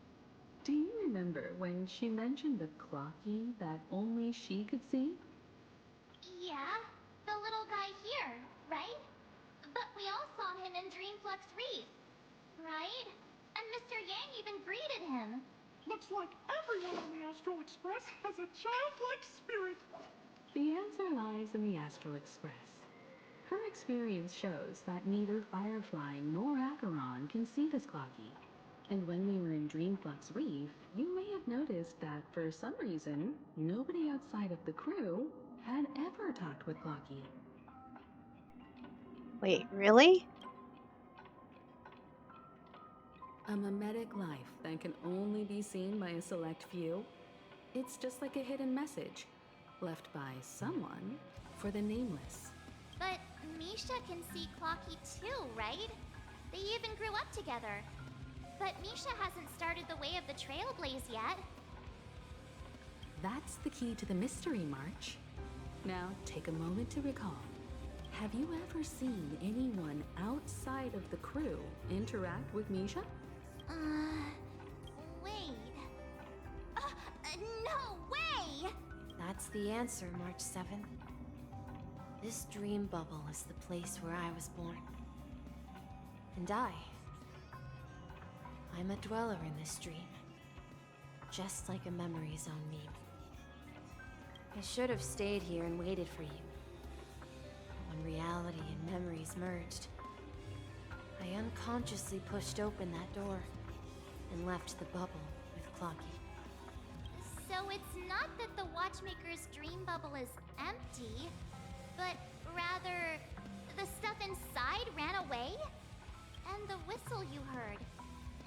do you remember when she mentioned the clocky that only she could see? Yeah, the little guy here, right? But we all saw him in Dreamflux Reef, right? And Mr. Yang even greeted him. Looks like everyone on the Astral Express has a childlike spirit. The answer lies in the Astral Express. Her experience shows that neither Firefly nor Acheron can see this clocky. And when we were in Dreamflux Reef, you may have noticed that for some reason, nobody outside of the crew had ever talked with Clocky. Wait, really? A mimetic life that can only be seen by a select few? It's just like a hidden message, left by someone for the nameless. But Misha can see Clocky too, right? They even grew up together. But Misha hasn't started the way of the Trailblaze yet. That's the key to the mystery, March. Now, take a moment to recall. Have you ever seen anyone outside of the crew interact with Misha? Wait. No way! That's the answer, March 7th. This dream bubble is the place where I was born. And I'm a dweller in this dream. Just like a memory zone meme. I should have stayed here and waited for you. When reality and memories merged, I unconsciously pushed open that door and left the bubble with Clocky. So it's not that the Watchmaker's dream bubble is empty, but rather the stuff inside ran away? And the whistle you heard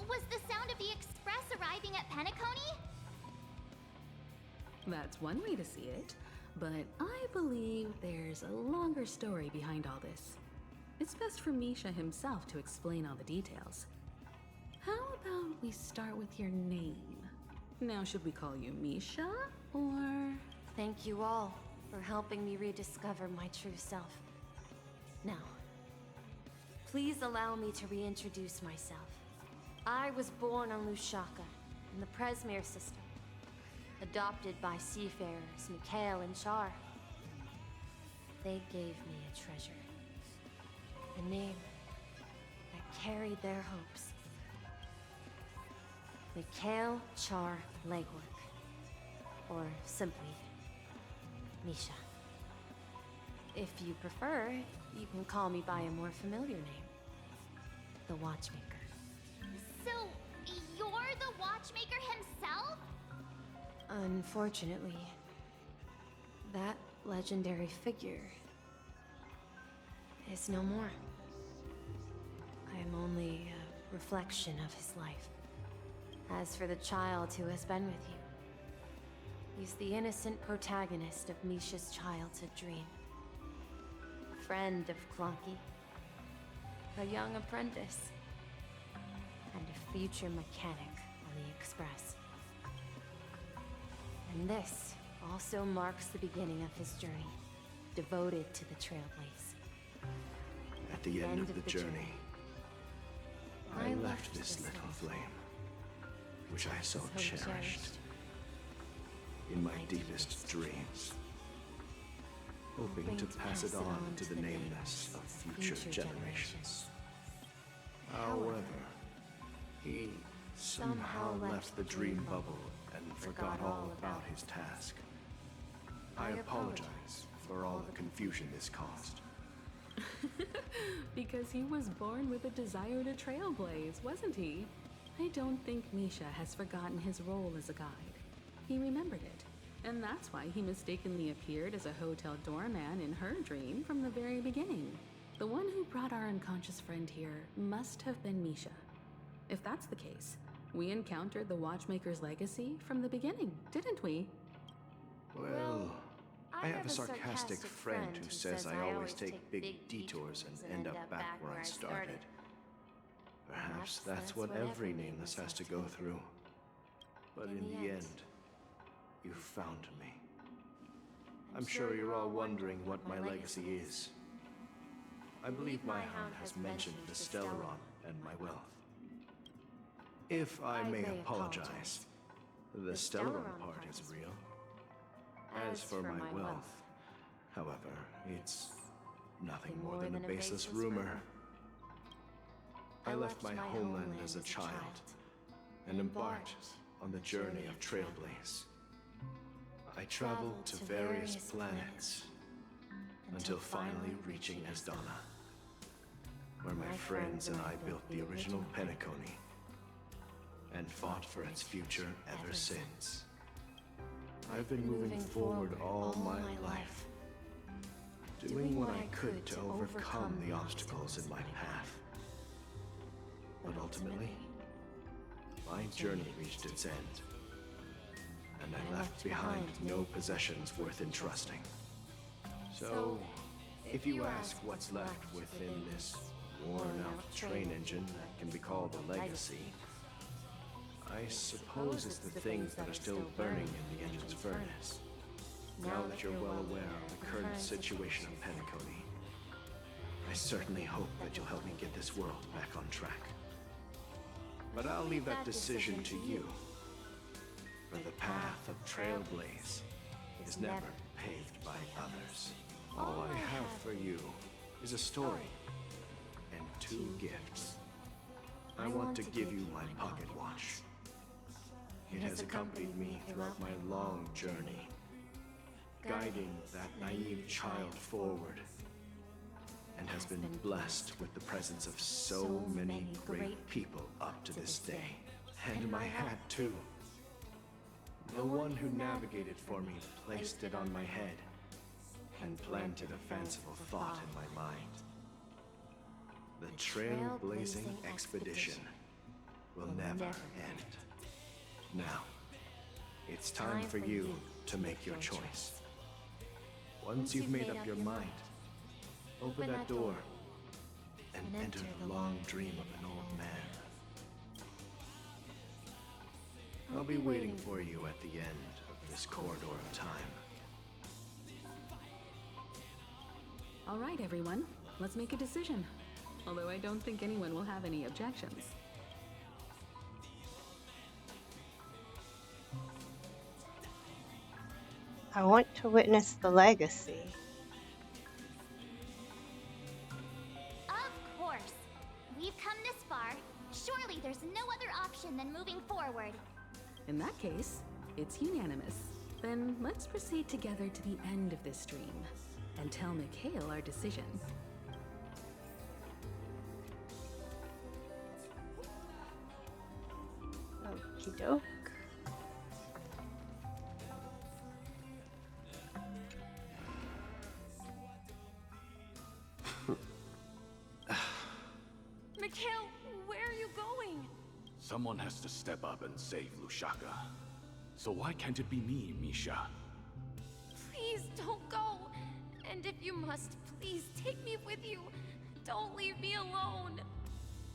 was the sound of the Express arriving at Penacony? That's one way to see it, but I believe there's a longer story behind all this. It's best for Misha himself to explain all the details. How about we start with your name? Now, should we call you Misha, or... Thank you all for helping me rediscover my true self. Now, please allow me to reintroduce myself. I was born on Lushaka, in the Presmere system. Adopted by seafarers Mikhail and Char. They gave me a treasure. A name that carried their hopes. Mikhail Char Legwork. Or simply, Misha. If you prefer, you can call me by a more familiar name. The Watchmaker. So, you're the Watchmaker himself? Unfortunately, that legendary figure is no more. I am only a reflection of his life. As for the child who has been with you, he's the innocent protagonist of Misha's childhood dream. A friend of Clonky, a young apprentice, and a future mechanic on the Express. And this also marks the beginning of his journey, devoted to the Trailblaze. At the end of the journey, I left this little flame, which I so cherished, in my deepest dreams, hoping to pass it on to the nameless of future generations. However, he somehow left the dream bubble and forgot all about his task. I apologize for all the confusion this caused. Because he was born with a desire to trailblaze, wasn't he? I don't think Misha has forgotten his role as a guide. He remembered it, and that's why he mistakenly appeared as a hotel doorman in her dream from the very beginning. The one who brought our unconscious friend here must have been Misha. If that's the case, we encountered the Watchmaker's legacy from the beginning, didn't we? Well, I have a sarcastic friend who says I always take big detours and end up back where I started. Perhaps that's what every nameless has to go through. But in the end, you found me. I'm sure you're all wondering what my legacy is. I believe my hound has mentioned the Stellaron and my wealth. If I may apologize, the Stellaron part is real. As for my wealth, however, it's nothing more than a baseless rumor. I left my homeland as a child and embarked on the journey of Trailblaze. I traveled to various planets until finally reaching Esdana, where my friends and I built the original Penacony and fought for its future ever since. I've been moving forward all my life, doing what I could to overcome the obstacles in my path. But ultimately, my journey reached its end, and I left behind no possessions worth entrusting. So, if you ask what's left within this worn-out train engine that can be called a legacy, I suppose it's the things that are still burning in the engine's furnace. Now that you're well aware of the current situation of Penacony, I certainly hope that you'll help me get this world back on track. But I'll leave that decision to you. For the path of Trailblaze is never paved by others. All I have for you is a story and 2 gifts. I want to give you my pocket watch. It has accompanied me throughout my long journey, guiding that naive child forward, and has been blessed with the presence of so many great people up to this day. And my hat, too. The one who navigated for me placed it on my head and planted a fanciful thought in my mind. The Trailblazing expedition will never end. Now, it's time for you to make your choice. Once you've made up your mind, open that door and enter the long dream of an old man. I'll be waiting for you at the end of this corridor of time. All right, everyone. Let's make a decision. Although I don't think anyone will have any objections. I want to witness the legacy. Of course. We've come this far. Surely there's no other option than moving forward. In that case, it's unanimous. Then let's proceed together to the end of this dream and tell Mikhail our decision. Okie doke. Mikhail, where are you going? Someone has to step up and save Lusaka. So why can't it be me, Misha? Please don't go. And if you must, please take me with you. Don't leave me alone.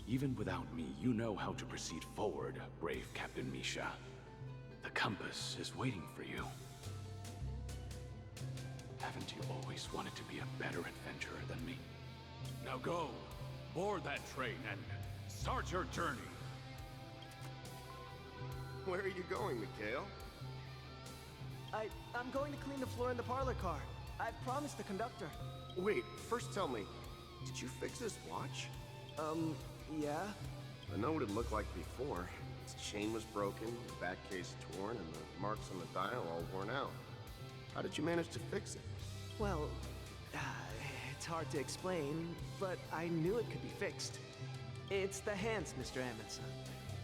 Even without me, you know how to proceed forward, brave Captain Misha. The compass is waiting for you. Haven't you always wanted to be a better adventurer than me? Now go, board that train and start your journey. Where are you going, Mikhail? I'm going to clean the floor in the parlor car. I've promised the conductor. Wait, first tell me, did you fix this watch? Yeah? I know what it looked like before. Its chain was broken, the back case torn, and the marks on the dial all worn out. How did you manage to fix it? Well, it's hard to explain, but I knew it could be fixed. It's the hands, Mr. Amundsen.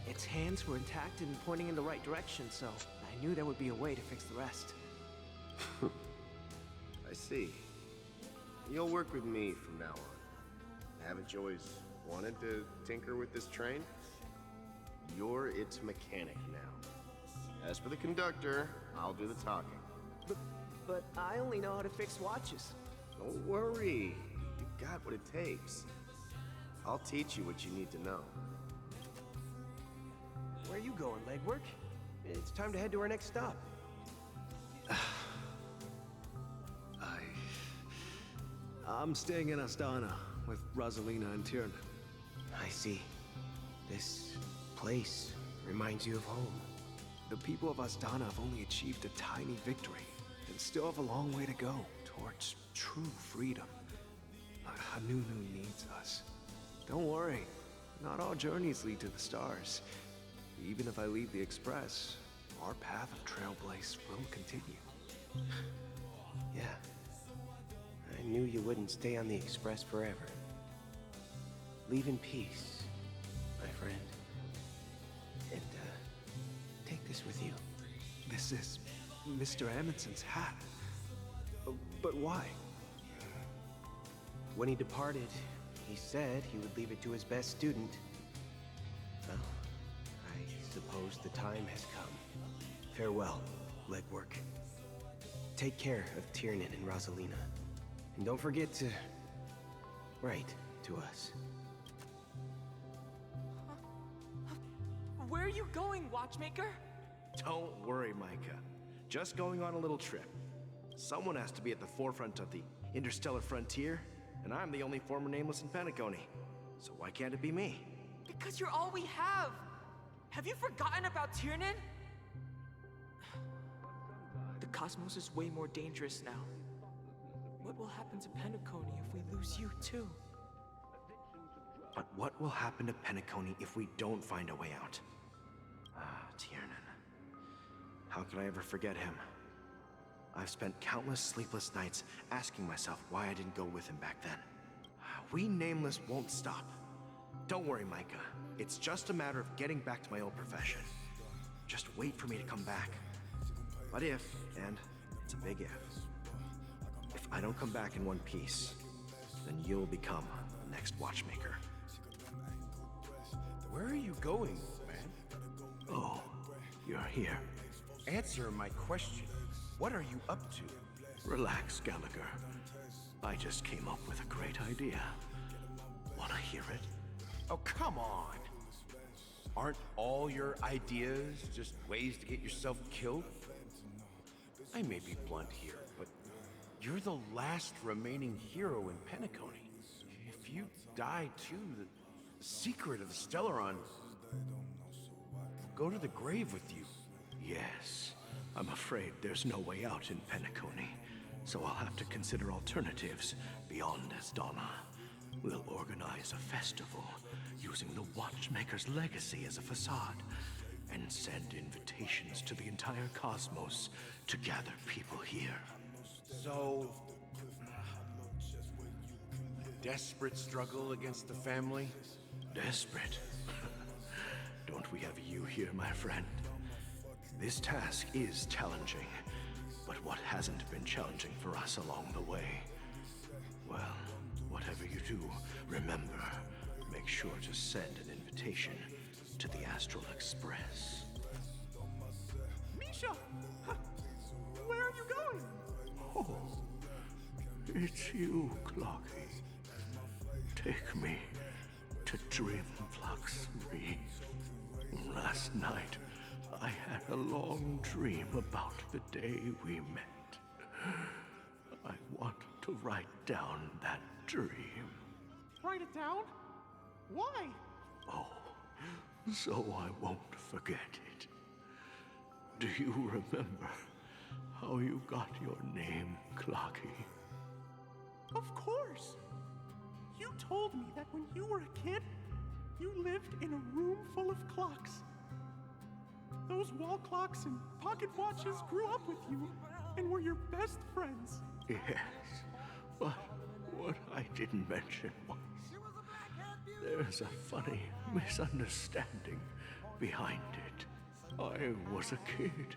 Its hands were intact and pointing in the right direction, so I knew there would be a way to fix the rest. I see. You'll work with me from now on. Haven't you always wanted to tinker with this train? You're its mechanic now. As for the conductor, I'll do the talking. but I only know how to fix watches. Don't worry. You've got what it takes. I'll teach you what you need to know. Where are you going, Legwork? It's time to head to our next stop. I'm staying in Astana with Rosalina and Tiernan. I see. This place reminds you of home. The people of Astana have only achieved a tiny victory and still have a long way to go towards true freedom. Hanunu needs us. Don't worry, not all journeys lead to the stars. Even if I leave the Express, our path of Trailblaze will continue. Yeah. I knew you wouldn't stay on the Express forever. Leave in peace, my friend. And, take this with you. This is Mr. Amundsen's hat. But why? When he departed, he said he would leave it to his best student. Well, I suppose the time has come. Farewell, Legwork. Take care of Tiernan and Rosalina. And don't forget to write to us. Where are you going, Watchmaker? Don't worry, Micah. Just going on a little trip. Someone has to be at the forefront of the interstellar frontier, and I'm the only former Nameless in Penacony. So why can't it be me? Because you're all we have. Have you forgotten about Tiernan? The cosmos is way more dangerous now. What will happen to Penacony if we lose you too? But what will happen to Penacony if we don't find a way out? Ah, Tiernan. How could I ever forget him? I've spent countless sleepless nights asking myself why I didn't go with him back then. We Nameless won't stop. Don't worry, Micah. It's just a matter of getting back to my old profession. Just wait for me to come back. But if, and it's a big if I don't come back in one piece, then you'll become the next Watchmaker. Where are you going, man? Oh, you're here. Answer my question. What are you up to? Relax, Gallagher. I just came up with a great idea. Wanna hear it? Oh, come on! Aren't all your ideas just ways to get yourself killed? I may be blunt here, but you're the last remaining hero in Penacony. If you die too, the secret of the Stellaron will go to the grave with you. Yes. I'm afraid there's no way out in Penacony, so I'll have to consider alternatives beyond Astana. We'll organize a festival using the Watchmaker's legacy as a facade, and send invitations to the entire cosmos to gather people here. So, desperate struggle against the family? Desperate? Don't we have you here, my friend? This task is challenging, but what hasn't been challenging for us along the way? Well, whatever you do, remember, make sure to send an invitation to the Astral Express. Misha! Where are you going? Oh, it's you, Clocky. Take me to Dreamflux 3. Last night, I had a long dream about the day we met. I want to write down that dream. Write it down? Why? Oh, so I won't forget it. Do you remember how you got your name, Clocky? Of course! You told me that when you were a kid, you lived in a room full of clocks. Those wall clocks and pocket watches grew up with you and were your best friends. Yes, but what I didn't mention was there's a funny misunderstanding behind it. I was a kid,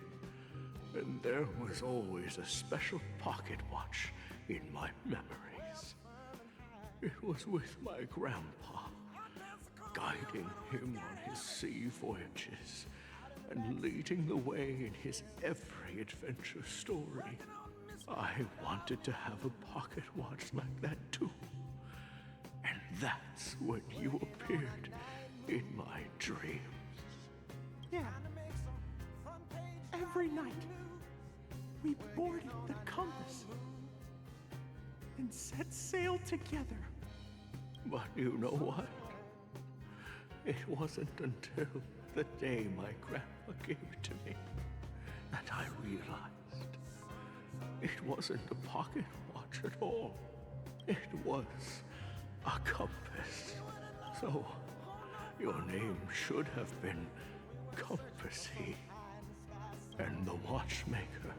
and there was always a special pocket watch in my memories. It was with my grandpa, guiding him on his sea voyages and leading the way in his every adventure story. I wanted to have a pocket watch like that too. And that's when you appeared in my dreams. Yeah. Every night, we boarded the compass and set sail together. But you know what? It wasn't until the day my grandpa gave it to me that I realized it wasn't a pocket watch at all. It was a compass. So your name should have been Compassy. And the watchmaker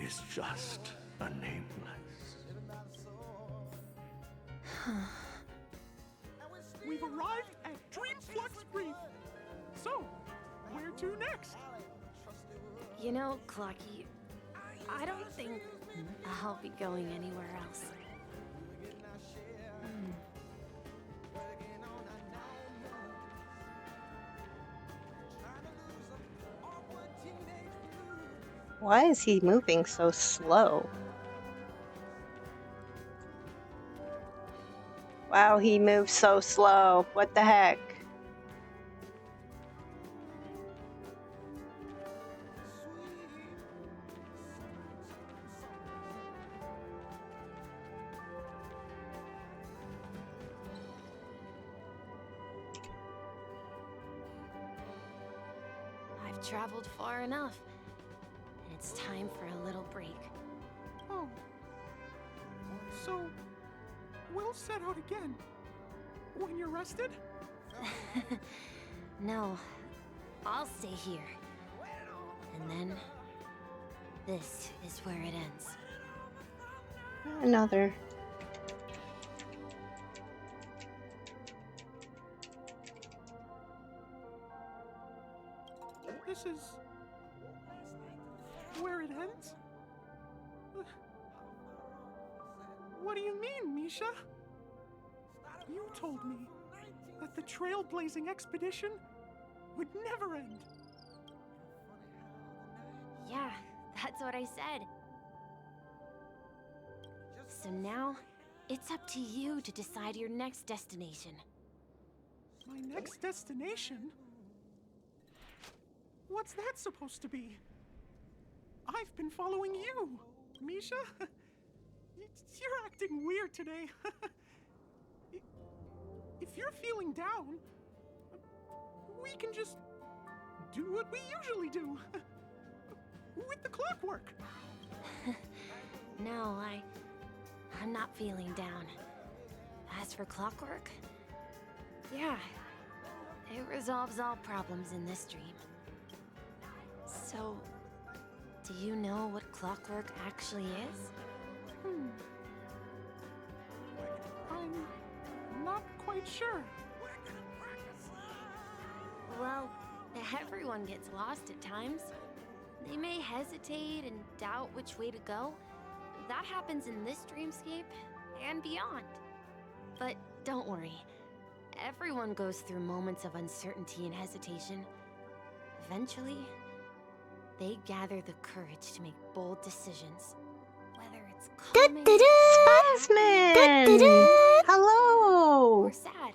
is just a nameless. We've arrived at Dreamflux Reef. So, where to next? You know, Clocky, I don't think I'll be going anywhere else. Why is he moving so slow? Wow, he moves so slow. What the heck? I've traveled far enough. It's time for a little break. Oh. So, we'll set out again. When you're rested? No, I'll stay here. And then, this is where it ends. Another. This is where it ends? What do you mean, Misha? You told me that the trailblazing expedition would never end. Yeah, that's what I said. So now, it's up to you to decide your next destination. My next destination? What's that supposed to be? I've been following you, Misha. You're acting weird today. If you're feeling down, we can just do what we usually do. With the clockwork. No, I'm not feeling down. As for clockwork, yeah, it resolves all problems in this dream. So, do you know what clockwork actually is? I'm not quite sure. Well, everyone gets lost at times. They may hesitate and doubt which way to go. That happens in this dreamscape and beyond. But don't worry. Everyone goes through moments of uncertainty and hesitation. Eventually, they gather the courage to make bold decisions. Whether it's calming, Spazman! Hello! or sad.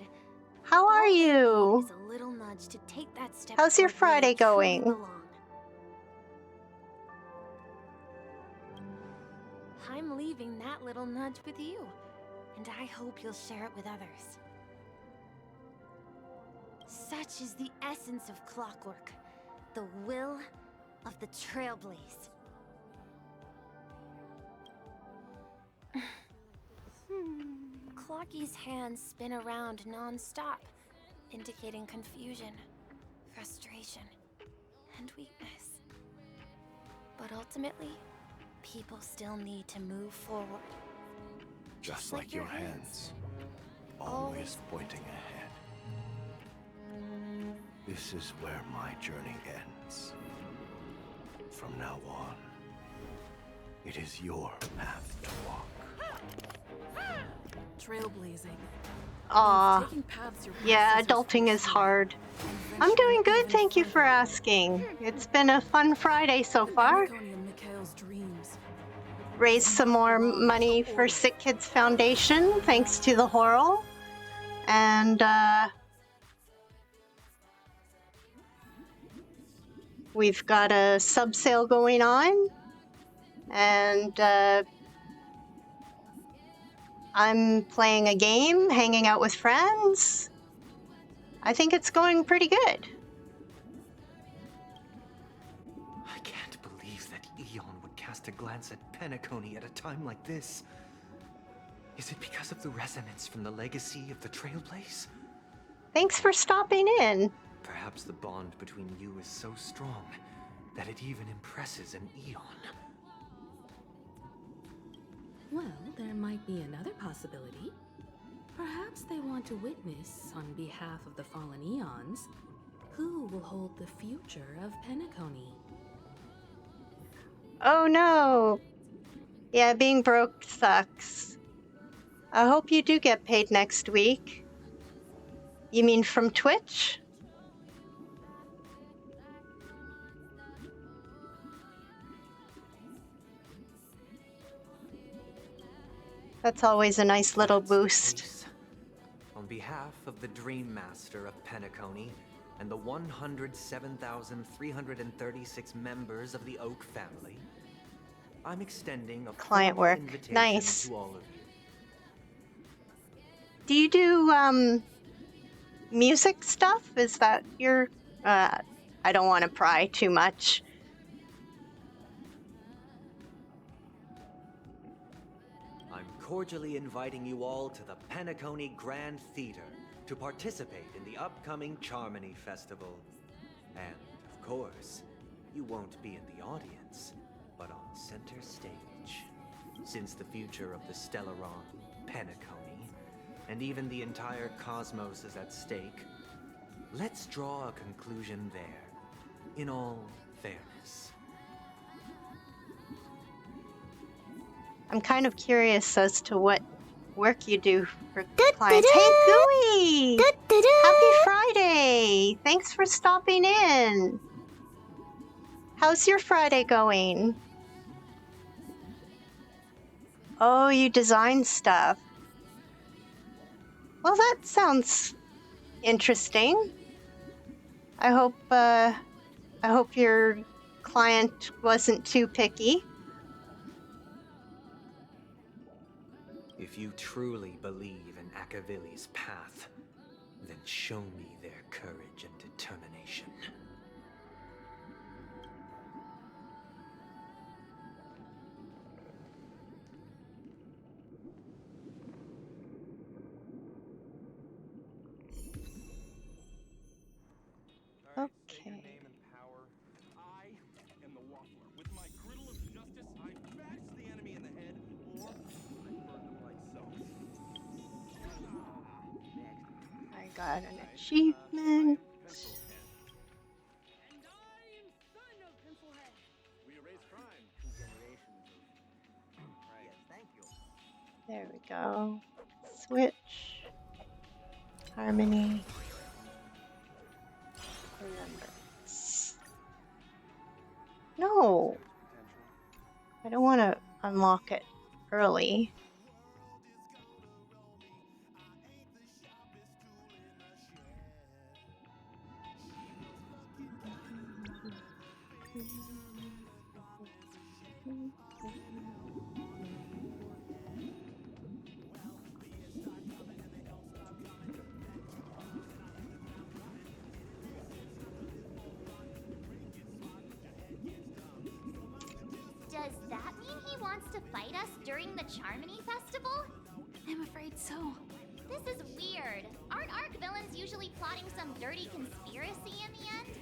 How are you? Is a little nudge to take that step. How's your toward where Friday you truly going? belong. I'm leaving that little nudge with you, and I hope you'll share it with others. Such is the essence of clockwork, the will of the Trailblaze. Clocky's hands spin around non-stop, indicating confusion, frustration, and weakness. But ultimately, people still need to move forward. Just like your hands, always pointing ahead. This is where my journey ends. From now on, it is your path to walk. Trailblazing. Aw. Taking paths your Yeah, predecessors adulting is hard. I'm doing good, thank you for asking. It's been a fun Friday so far. Draconian Mikhail's dreams. raise some more money for Sick Kids Foundation, thanks to the Horrell. And we've got a sub sale going on, and I'm playing a game, hanging out with friends. I think it's going pretty good. I can't believe that Eon would cast a glance at Penacony at a time like this. Is it because of the resonance from the legacy of the Trailblaze? Thanks for stopping in. Perhaps the bond between you is so strong that it even impresses an Eon. Well, there might be another possibility. Perhaps they want to witness, on behalf of the fallen Eons, who will hold the future of Penacony. Oh no! Yeah, being broke sucks. I hope you do get paid next week. You mean from Twitch? That's always a nice little boost. On behalf of the Dream Master of Penacony and the 107,336 members of the Oak family, I'm extending a client formal work. invitation Nice. to all of you. Do you do music stuff? Is that your I don't want to pry too much. I'm cordially inviting you all to the Penacony Grand Theater to participate in the upcoming Charmony Festival. And, of course, you won't be in the audience, but on center stage. Since the future of the Stellaron, Penacony, and even the entire cosmos is at stake, let's draw a conclusion there, in all fairness. I'm kind of curious as to what work you do for clients. Hey, Gooey! Happy Friday! Thanks for stopping in. How's your Friday going? Oh, you design stuff. Well, that sounds interesting. I hope your client wasn't too picky. If you truly believe in Akavili's path, then show me their courage and determination. Okay. I am the Waffler. With my griddle of justice, I bash the enemy in the head, or I burn them myself. I got an achievement. We erase crime. 2 generations of... Yes, thank you. There we go. Switch. Harmony. Remembrance. No! I don't want to unlock it early. Does that mean he wants to fight us during the Charmony Festival? I'm afraid so. This is weird. Aren't Arc villains usually plotting some dirty conspiracy in the end?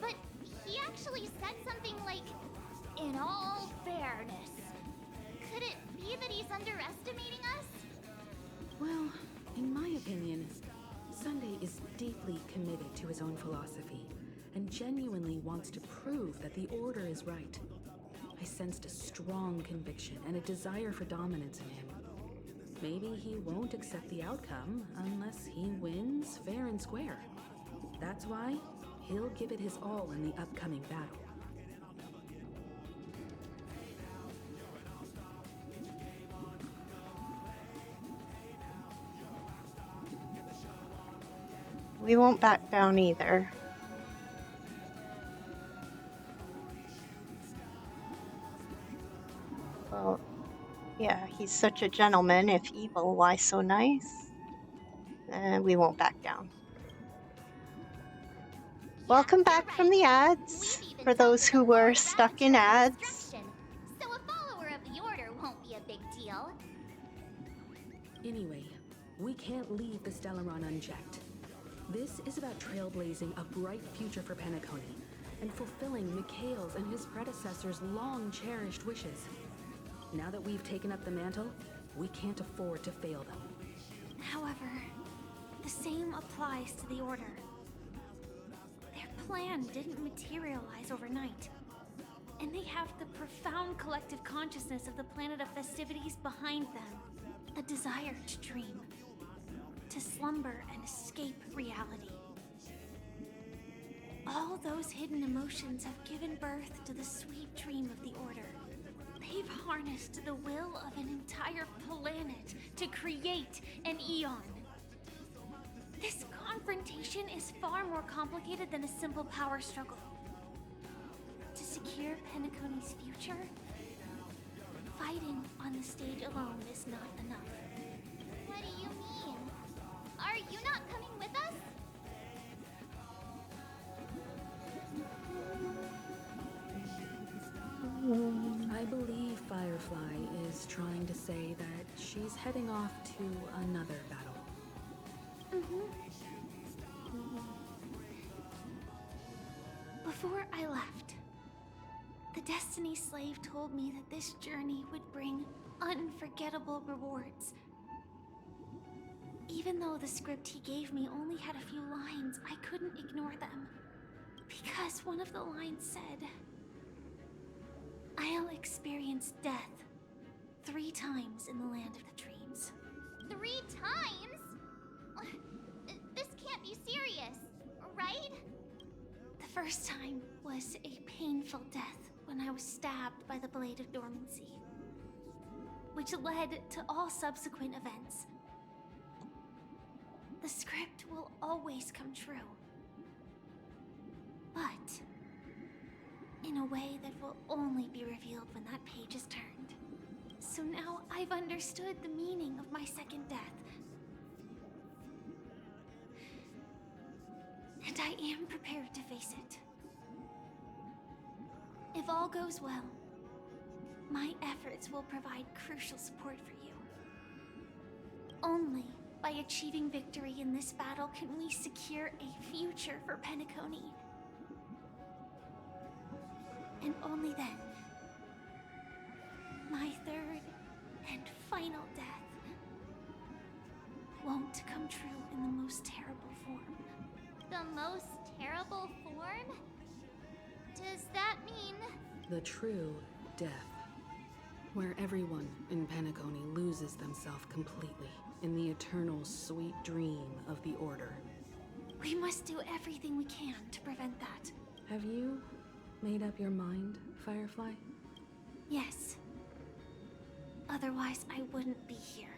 But he actually said something like, "in all fairness." Could it be that he's underestimating us? Well, in my opinion, Sunday is deeply committed to his own philosophy and genuinely wants to prove that the Order is right. I sensed a strong conviction and a desire for dominance in him. Maybe he won't accept the outcome unless he wins fair and square. That's why he'll give it his all in the upcoming battle. We won't back down either. Well, yeah, he's such a gentleman. If evil, why so nice? And we won't back down. Welcome back from the ads, for those who were stuck in ads. So a follower of the Order won't be a big deal. Anyway, we can't leave the Stellaron unchecked. This is about trailblazing a bright future for Penacony and fulfilling Mikhail's and his predecessors' long-cherished wishes. Now that we've taken up the mantle, we can't afford to fail them. However, the same applies to the Order. Their plan didn't materialize overnight, and they have the profound collective consciousness of the planet of festivities behind them. A desire to dream, to slumber and escape reality. All those hidden emotions have given birth to the sweet dream of the Order. They've harnessed the will of an entire planet to create an Eon. This confrontation is far more complicated than a simple power struggle. To secure Penacony's future, fighting on the stage alone is not enough. What do you mean? Are you not coming with us? I believe Firefly is trying to say that she's heading off to another battle. Before I left, the Destiny Slave told me that this journey would bring unforgettable rewards. Even though the script he gave me only had a few lines, I couldn't ignore them. Because one of the lines said, "I'll experience death 3 times in the land of the dreams." 3 times? This can't be serious, right? The first time was a painful death when I was stabbed by the Blade of Dormancy, which led to all subsequent events. The script will always come true, but in a way that will only be revealed when that page is turned. So now I've understood the meaning of my second death. And I am prepared to face it. If all goes well, my efforts will provide crucial support for you. Only by achieving victory in this battle can we secure a future for Penacony. And only then, my third and final death won't come true in the most terrible form. The most terrible form? Does that mean... The true death, where everyone in Penacony loses themselves completely in the eternal sweet dream of the Order. We must do everything we can to prevent that. Have you made up your mind, Firefly? Yes. Otherwise, I wouldn't be here.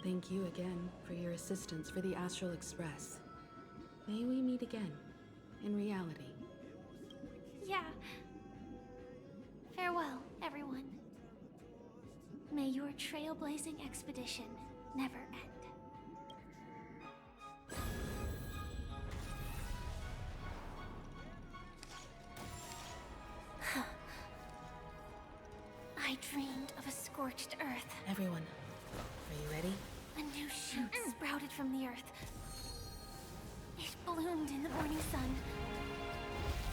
Thank you again for your assistance for the Astral Express. May we meet again, in reality. Yeah. Farewell, everyone. May your trailblazing expedition never end. I dreamed of a scorched earth. Everyone, are you ready? A new shoot sprouted from the earth. It bloomed in the morning sun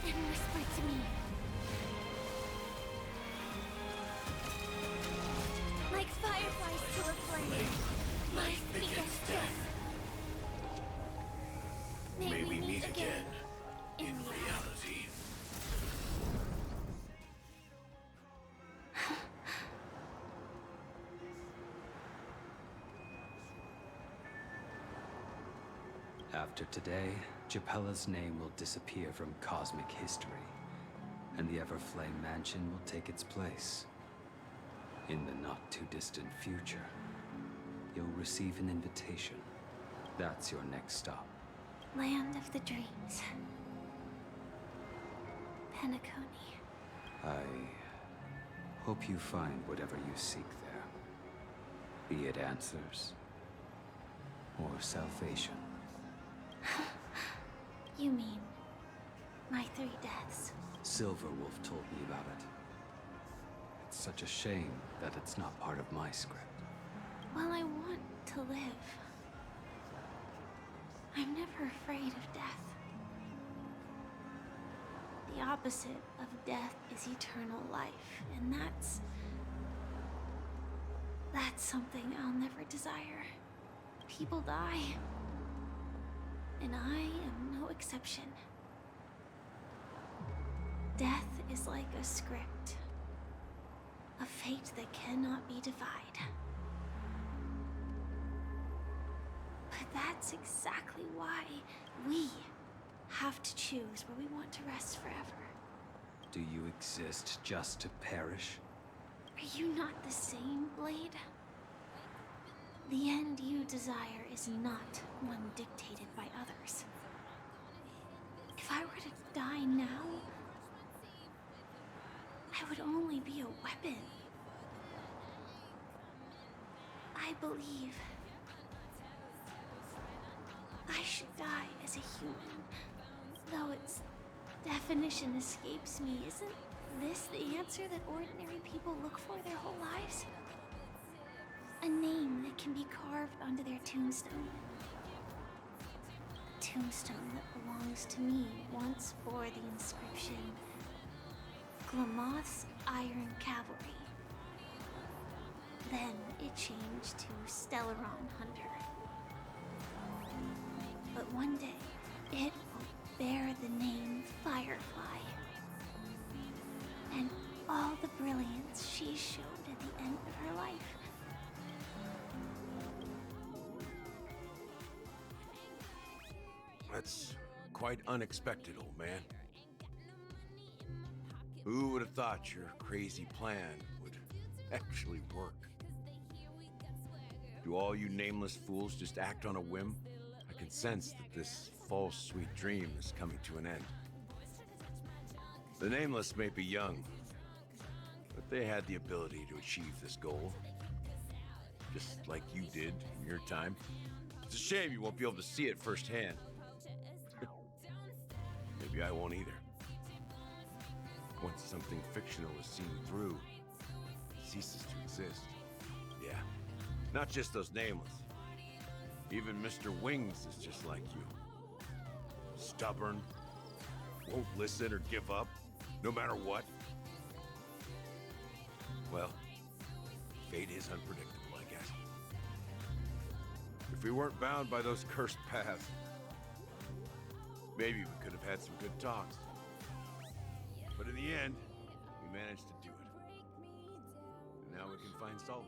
and whispered to me. Like fireflies to a flame, life begets death. May we meet again in reality. After today, Japella's name will disappear from cosmic history, and the Everflame Mansion will take its place. In the not-too-distant future, you'll receive an invitation. That's your next stop. Land of the Dreams. Penacony. I hope you find whatever you seek there. Be it answers or salvation. You mean my 3 deaths? Silverwolf told me about it. It's such a shame that it's not part of my script. Well, I want to live. I'm never afraid of death. The opposite of death is eternal life, and that's something I'll never desire. People die, and I am no exception. Death is like a script, a fate that cannot be defied. But that's exactly why we have to choose where we want to rest forever. Do you exist just to perish? Are you not the same, Blade? The end you desire is not one dictated by others. If I were to die now, I would only be a weapon. I believe I should die as a human, though its definition escapes me. Isn't this the answer that ordinary people look for their whole lives? A name that can be carved onto their tombstone. A tombstone that belongs to me once bore the inscription, Glamoth's Iron Cavalry. Then it changed to Stellaron Hunter. But one day, it will bear the name Firefly. And all the brilliance she showed at the end of her life. That's quite unexpected, old man. Who would have thought your crazy plan would actually work? Do all you nameless fools just act on a whim? I can sense that this false sweet dream is coming to an end. The Nameless may be young, but they had the ability to achieve this goal. Just like you did in your time. It's a shame you won't be able to see it firsthand. Maybe I won't either. Once something fictional is seen through, it ceases to exist. Yeah, not just those Nameless. Even Mr. Wings is just like you. Stubborn, won't listen or give up, no matter what. Well, fate is unpredictable, I guess. If we weren't bound by those cursed paths, maybe we could have had some good talks. But in the end, we managed to do it. And now we can find solace.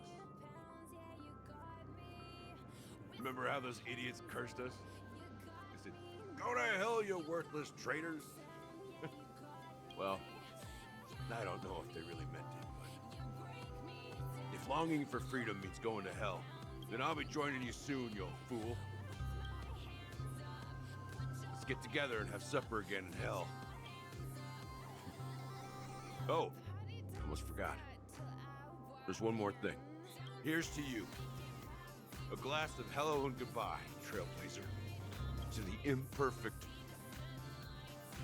Remember how those idiots cursed us? They said, "Go to hell, you worthless traitors!" Well, I don't know if they really meant it, but if longing for freedom means going to hell, then I'll be joining you soon, you fool. Let's get together and have supper again in hell. Oh, almost forgot. There's one more thing. Here's to you. A glass of hello and goodbye, Trailblazer. To the imperfect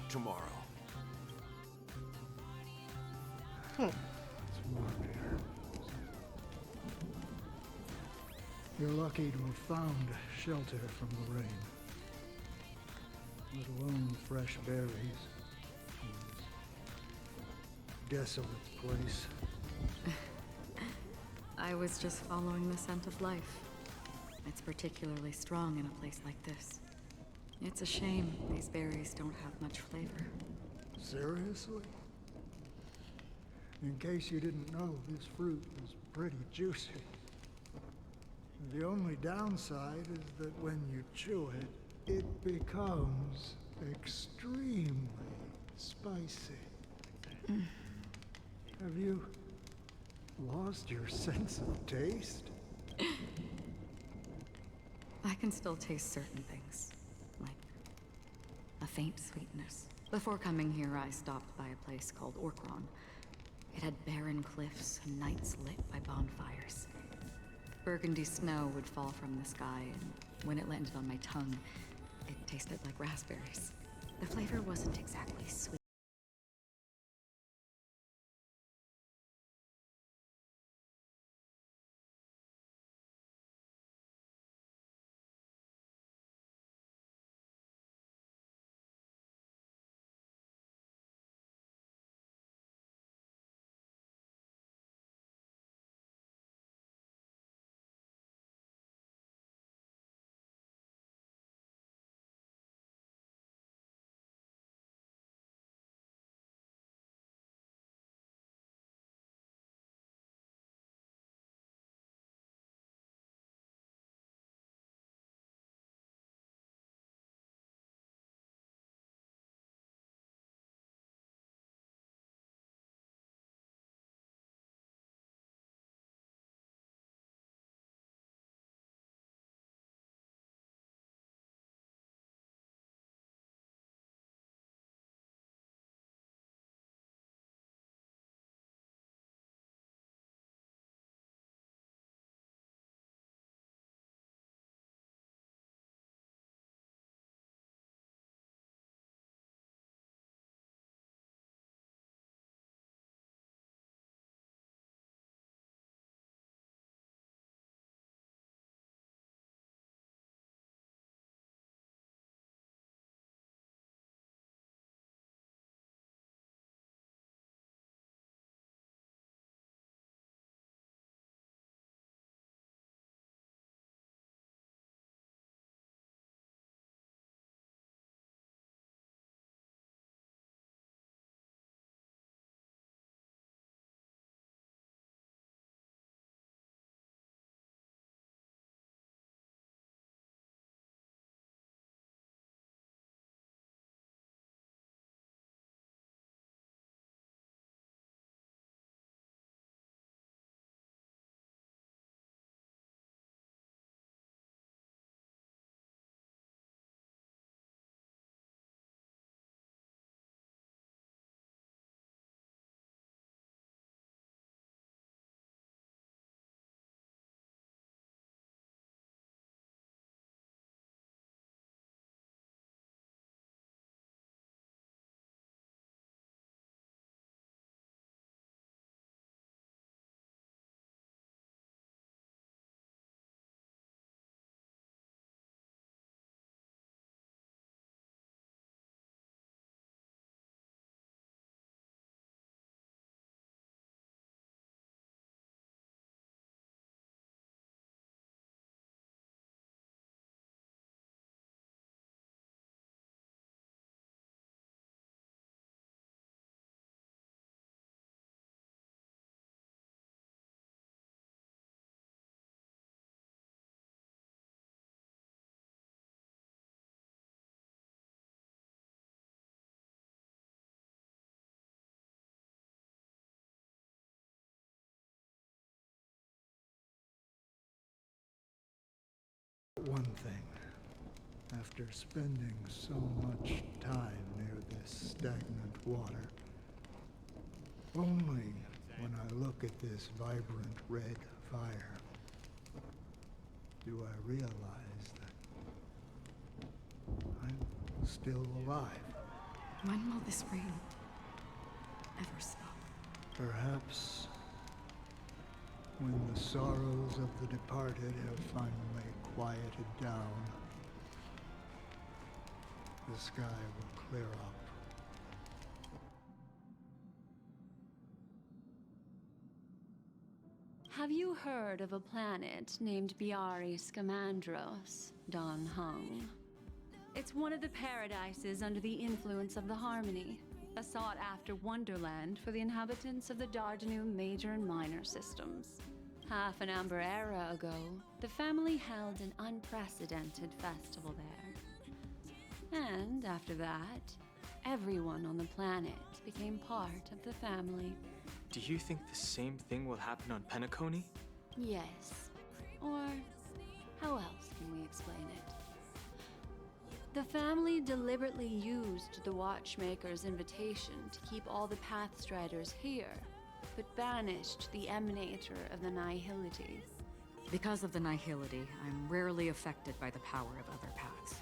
tomorrow. You're lucky to have found shelter from the rain. Let alone fresh berries. Desolate place. I was just following the scent of life. It's particularly strong in a place like this. It's a shame these berries don't have much flavor. Seriously? In case you didn't know, this fruit is pretty juicy. The only downside is that when you chew it, it becomes extremely spicy. Have you lost your sense of taste? I can still taste certain things, like faint sweetness. Before coming here, I stopped by a place called Orkron. It had barren cliffs and nights lit by bonfires. Burgundy snow would fall from the sky, and when it landed on my tongue, it tasted like raspberries. The flavor wasn't exactly sweet. One thing, after spending so much time near this stagnant water, only when I look at this vibrant red fire do I realize that I'm still alive. When will this rain ever stop? Perhaps when the sorrows of the departed have finally quieted down, the sky will clear up. Have you heard of a planet named Biari Scamandros, Don Hung? It's one of the paradises under the influence of the Harmony, a sought-after wonderland for the inhabitants of the Dardanu Major and Minor systems. Half an Amber era ago, the family held an unprecedented festival there. And after that, everyone on the planet became part of the family. Do you think the same thing will happen on Penacony? Yes. Or how else can we explain it? The family deliberately used the Watchmaker's invitation to keep all the Pathstriders here, but banished the Emanator of the Nihility. Because of the Nihility, I'm rarely affected by the power of other paths,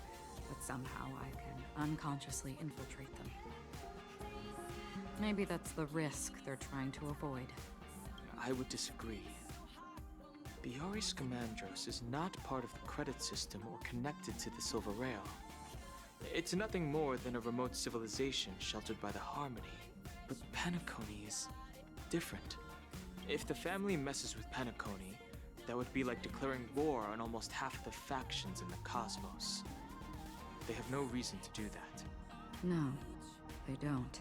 but somehow I can unconsciously infiltrate them. Maybe that's the risk they're trying to avoid. I would disagree. Biari Scamandros is not part of the credit system or connected to the Silver Rail. It's nothing more than a remote civilization sheltered by the Harmony. But Penacony is different. If the family messes with Penacony, that would be like declaring war on almost half the factions in the cosmos. They have no reason to do that. No, they don't.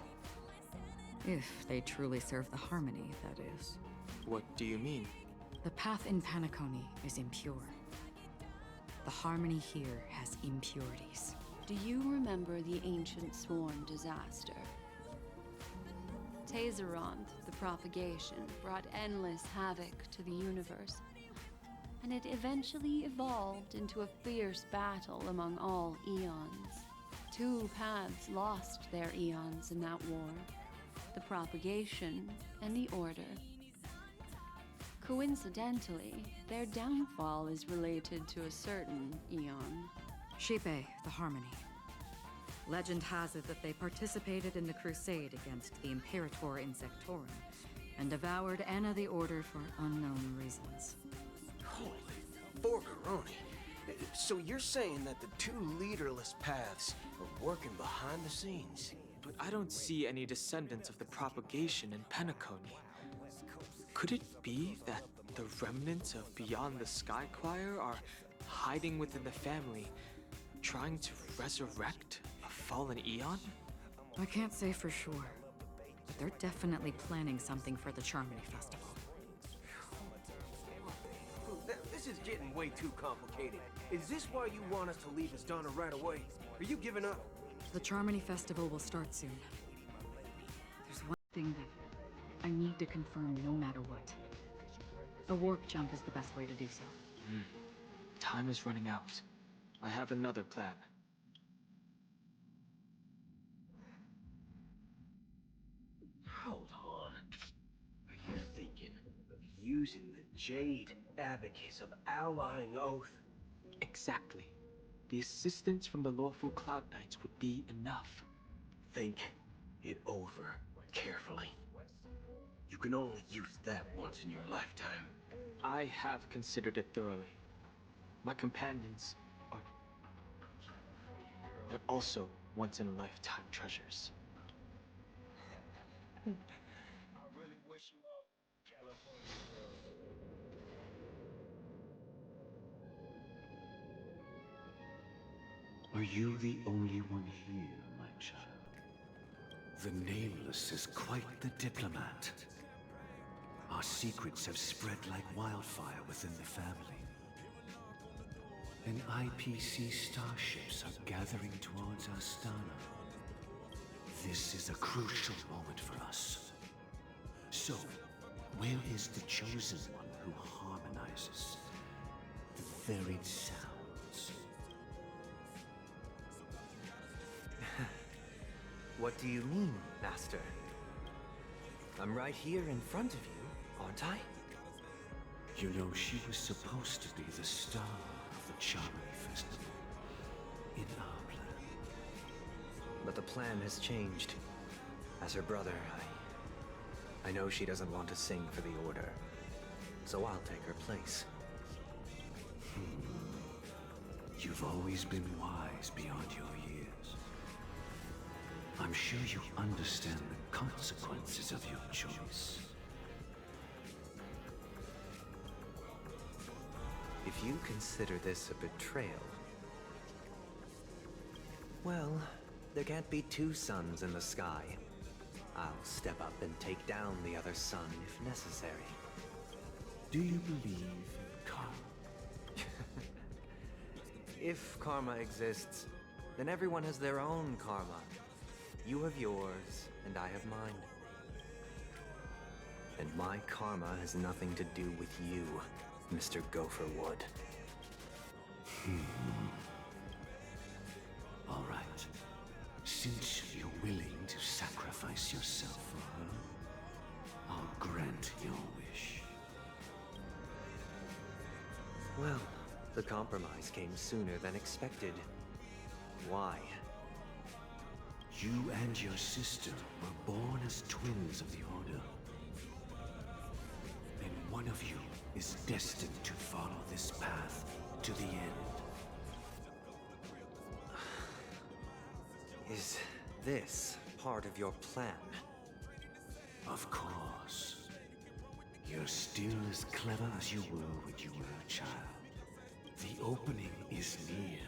If they truly serve the Harmony, that is. What do you mean? The path in Penacony is impure. The Harmony here has impurities. Do you remember the ancient Sworn disaster? Tazeronth, the propagation, brought endless havoc to the universe, and it eventually evolved into a fierce battle among all eons. Two paths lost their eons in that war, the propagation and the Order. Coincidentally, their downfall is related to a certain eon. Xipe, the Harmony. Legend has it that they participated in the crusade against the Imperator Insectorum and devoured Anna the Order for unknown reasons. Holy Borgaroni. So you're saying that the two leaderless paths are working behind the scenes? But I don't see any descendants of the propagation in Penacony. Could it be that the remnants of Beyond the Sky Choir are hiding within the family, trying to resurrect a fallen eon? I can't say for sure, but they're definitely planning something for the Charmony Festival. This is getting way too complicated. Is this why you want us to leave Asdana right away? Are you giving up? The Charmony Festival will start soon. There's one thing that I need to confirm no matter what. A warp jump is the best way to do so. Time is running out. I have another plan. Hold on. Are you thinking of using the Jade Abacus of Allying Oath? Exactly. The assistance from the lawful Cloud Knights would be enough. Think it over carefully. You can only use that once in your lifetime. I have considered it thoroughly. My companions are... they're also once-in-a-lifetime treasures. Are you the only one here, my child? The Nameless is quite the diplomat. Our secrets have spread like wildfire within the family. And IPC starships are gathering towards Astana. This is a crucial moment for us. So, where is the Chosen One who harmonizes the varied sounds? What do you mean, Master? I'm right here in front of you, aren't I? You know, she was supposed to be the star of the Charmony Festival. In our plan. But the plan has changed. As her brother, I know she doesn't want to sing for the Order. So I'll take her place. You've always been wise beyond your years. I'm sure you understand the consequences of your choice. If you consider this a betrayal... well, there can't be two suns in the sky. I'll step up and take down the other sun if necessary. Do you believe in karma? If karma exists, then everyone has their own karma. You have yours, and I have mine. And my karma has nothing to do with you, Mr. Gopherwood. The compromise came sooner than expected. Why? You and your sister were born as twins of the Order. And one of you is destined to follow this path to the end. Is this part of your plan? Of course. You're still as clever as you were when you were a child. The opening is near.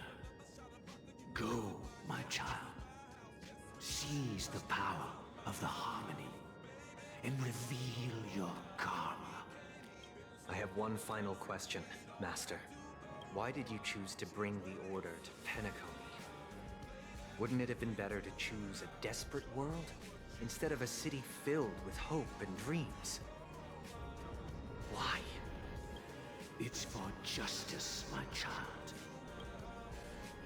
Go, my child. Seize the power of the harmony and reveal your karma. I have one final question, Master. Why did you choose to bring the Order to Penacony? Wouldn't it have been better to choose a desperate world instead of a city filled with hope and dreams? Why? It's for justice, my child.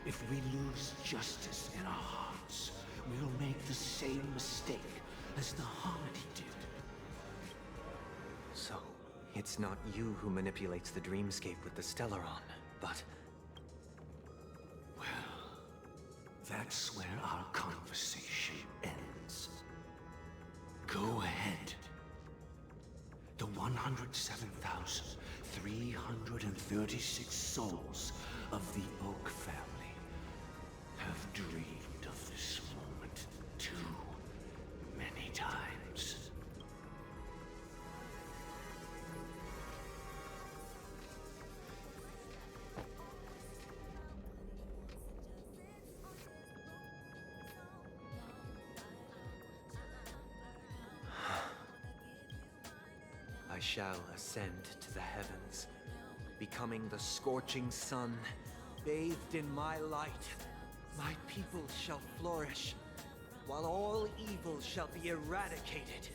If we lose justice in our hearts, we'll make the same mistake as the Harmony did. So, it's not you who manipulates the dreamscape with the Stellaron, but... Well, that's where our conversation ends. Go ahead. The 107,336 souls of the Oak family have dreamed of this moment too many times. I shall ascend to the heavens, becoming the scorching sun, bathed in my light. My people shall flourish, while all evil shall be eradicated.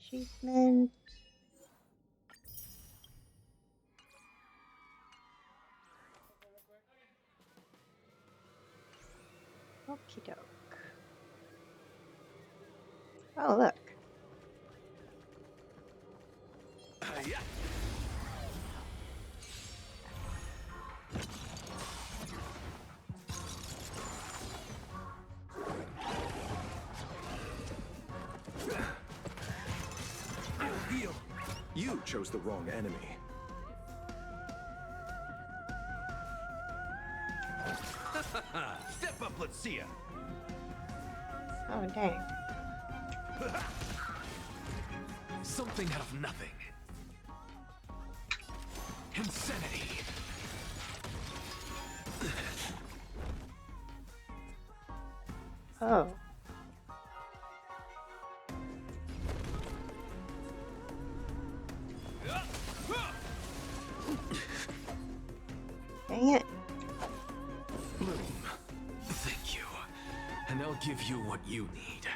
Achievement. Okie doke. Oh, look. Yeah. You chose the wrong enemy. Step up, let's see ya. Oh, dang. Something out of nothing. Insanity. Oh. Dang it. Bloom, thank you. And I'll give you what you need.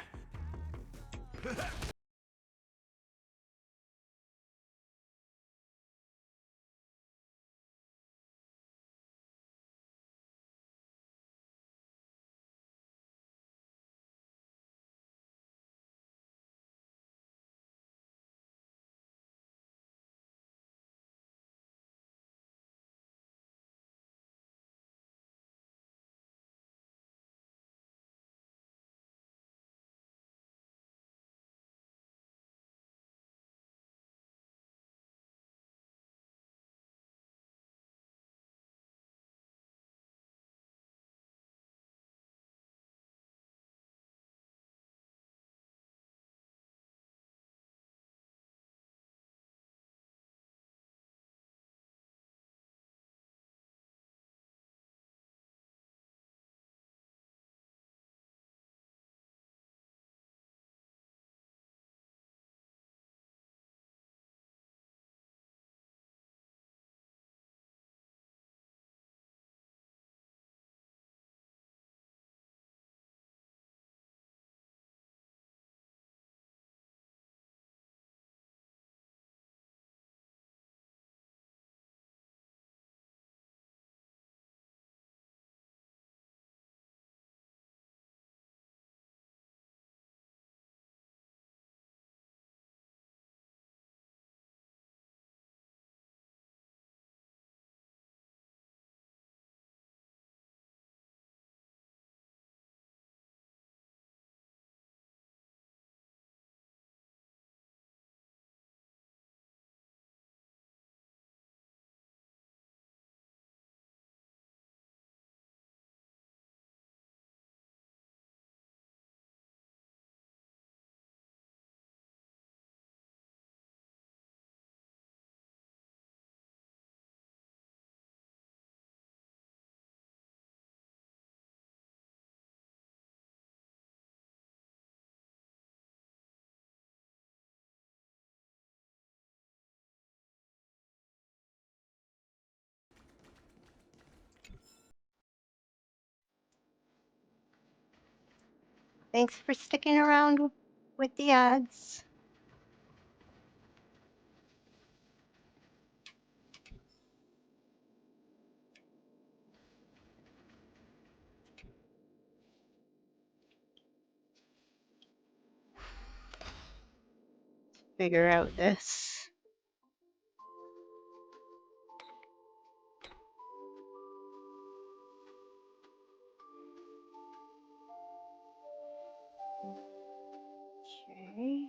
Thanks for sticking around with the ads. Figure out this. Okay.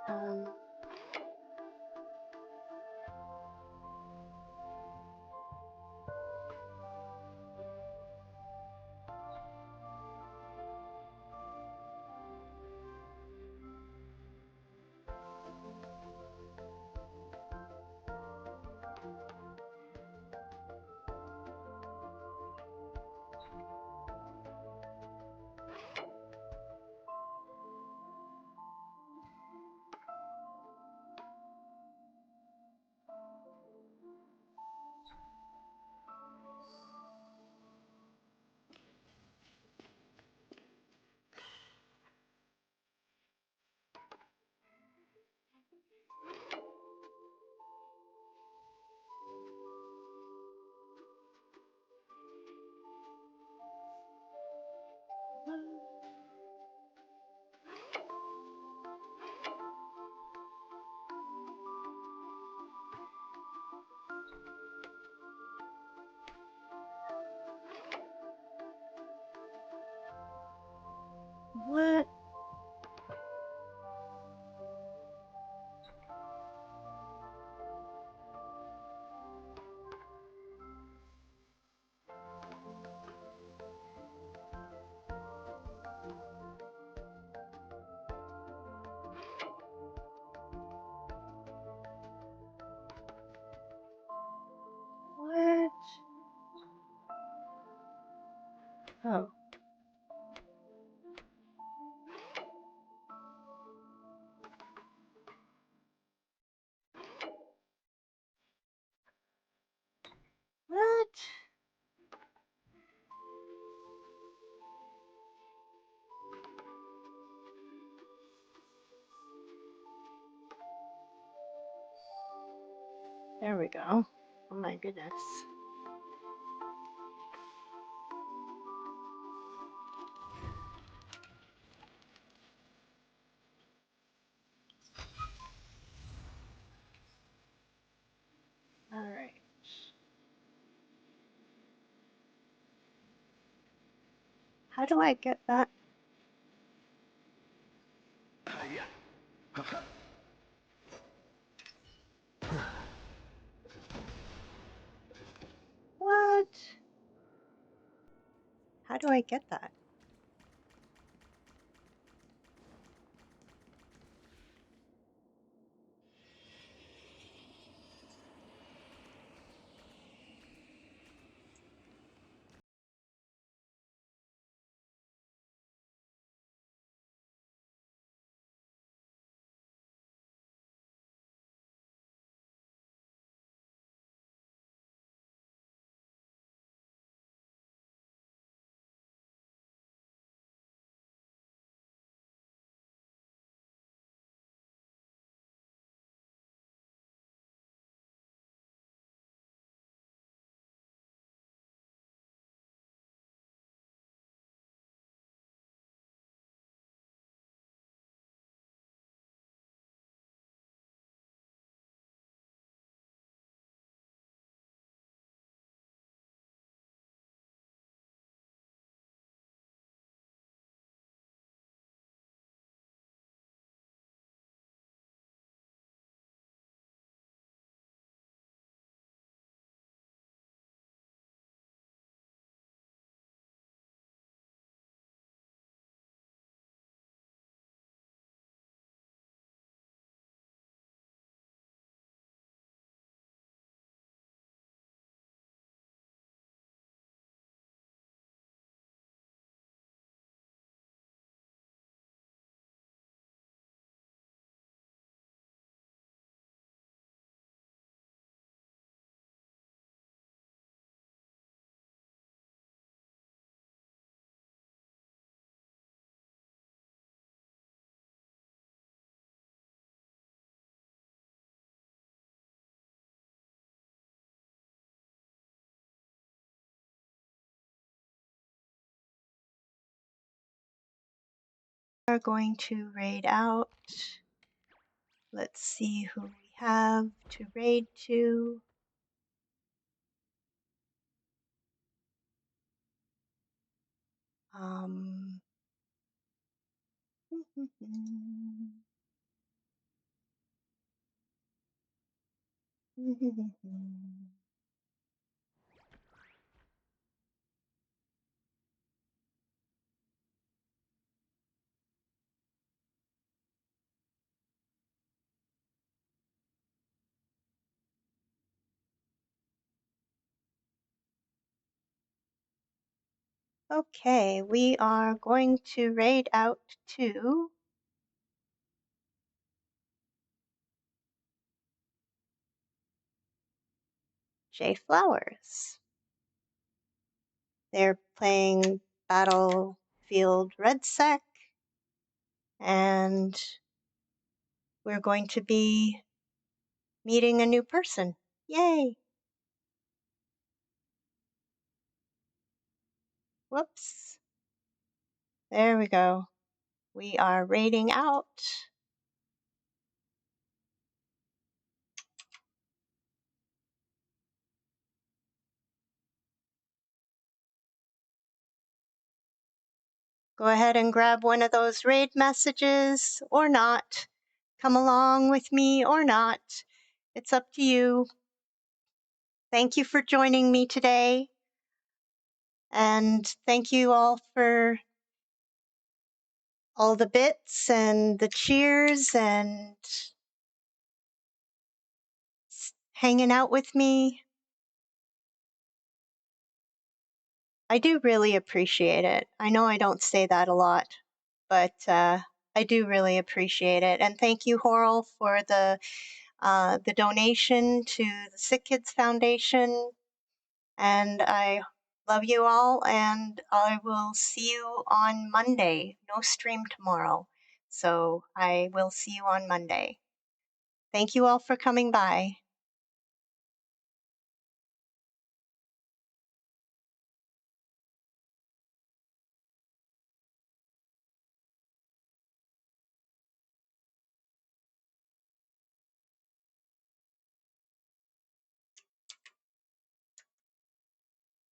Um, Oh. What? There we go. Oh my goodness. All right. How do I get that? What? How do I get that? We're going to raid out. Let's see who we have to raid to. Um, okay, we are going to raid out to Jay Flowers. They're playing Battlefield Redsec, and we're going to be meeting a new person. Yay! Whoops. There we go. We are raiding out. Go ahead and grab one of those raid messages or not. Come along with me or not. It's up to you. Thank you for joining me today. And thank you all for all the bits and the cheers and hanging out with me. I do really appreciate it. I know I don't say that a lot, but I do really appreciate it. And thank you, Horrell, for the donation to the Sick Kids Foundation. And I love you all, and I will see you on Monday. No stream tomorrow, so I will see you on Monday. Thank you all for coming by.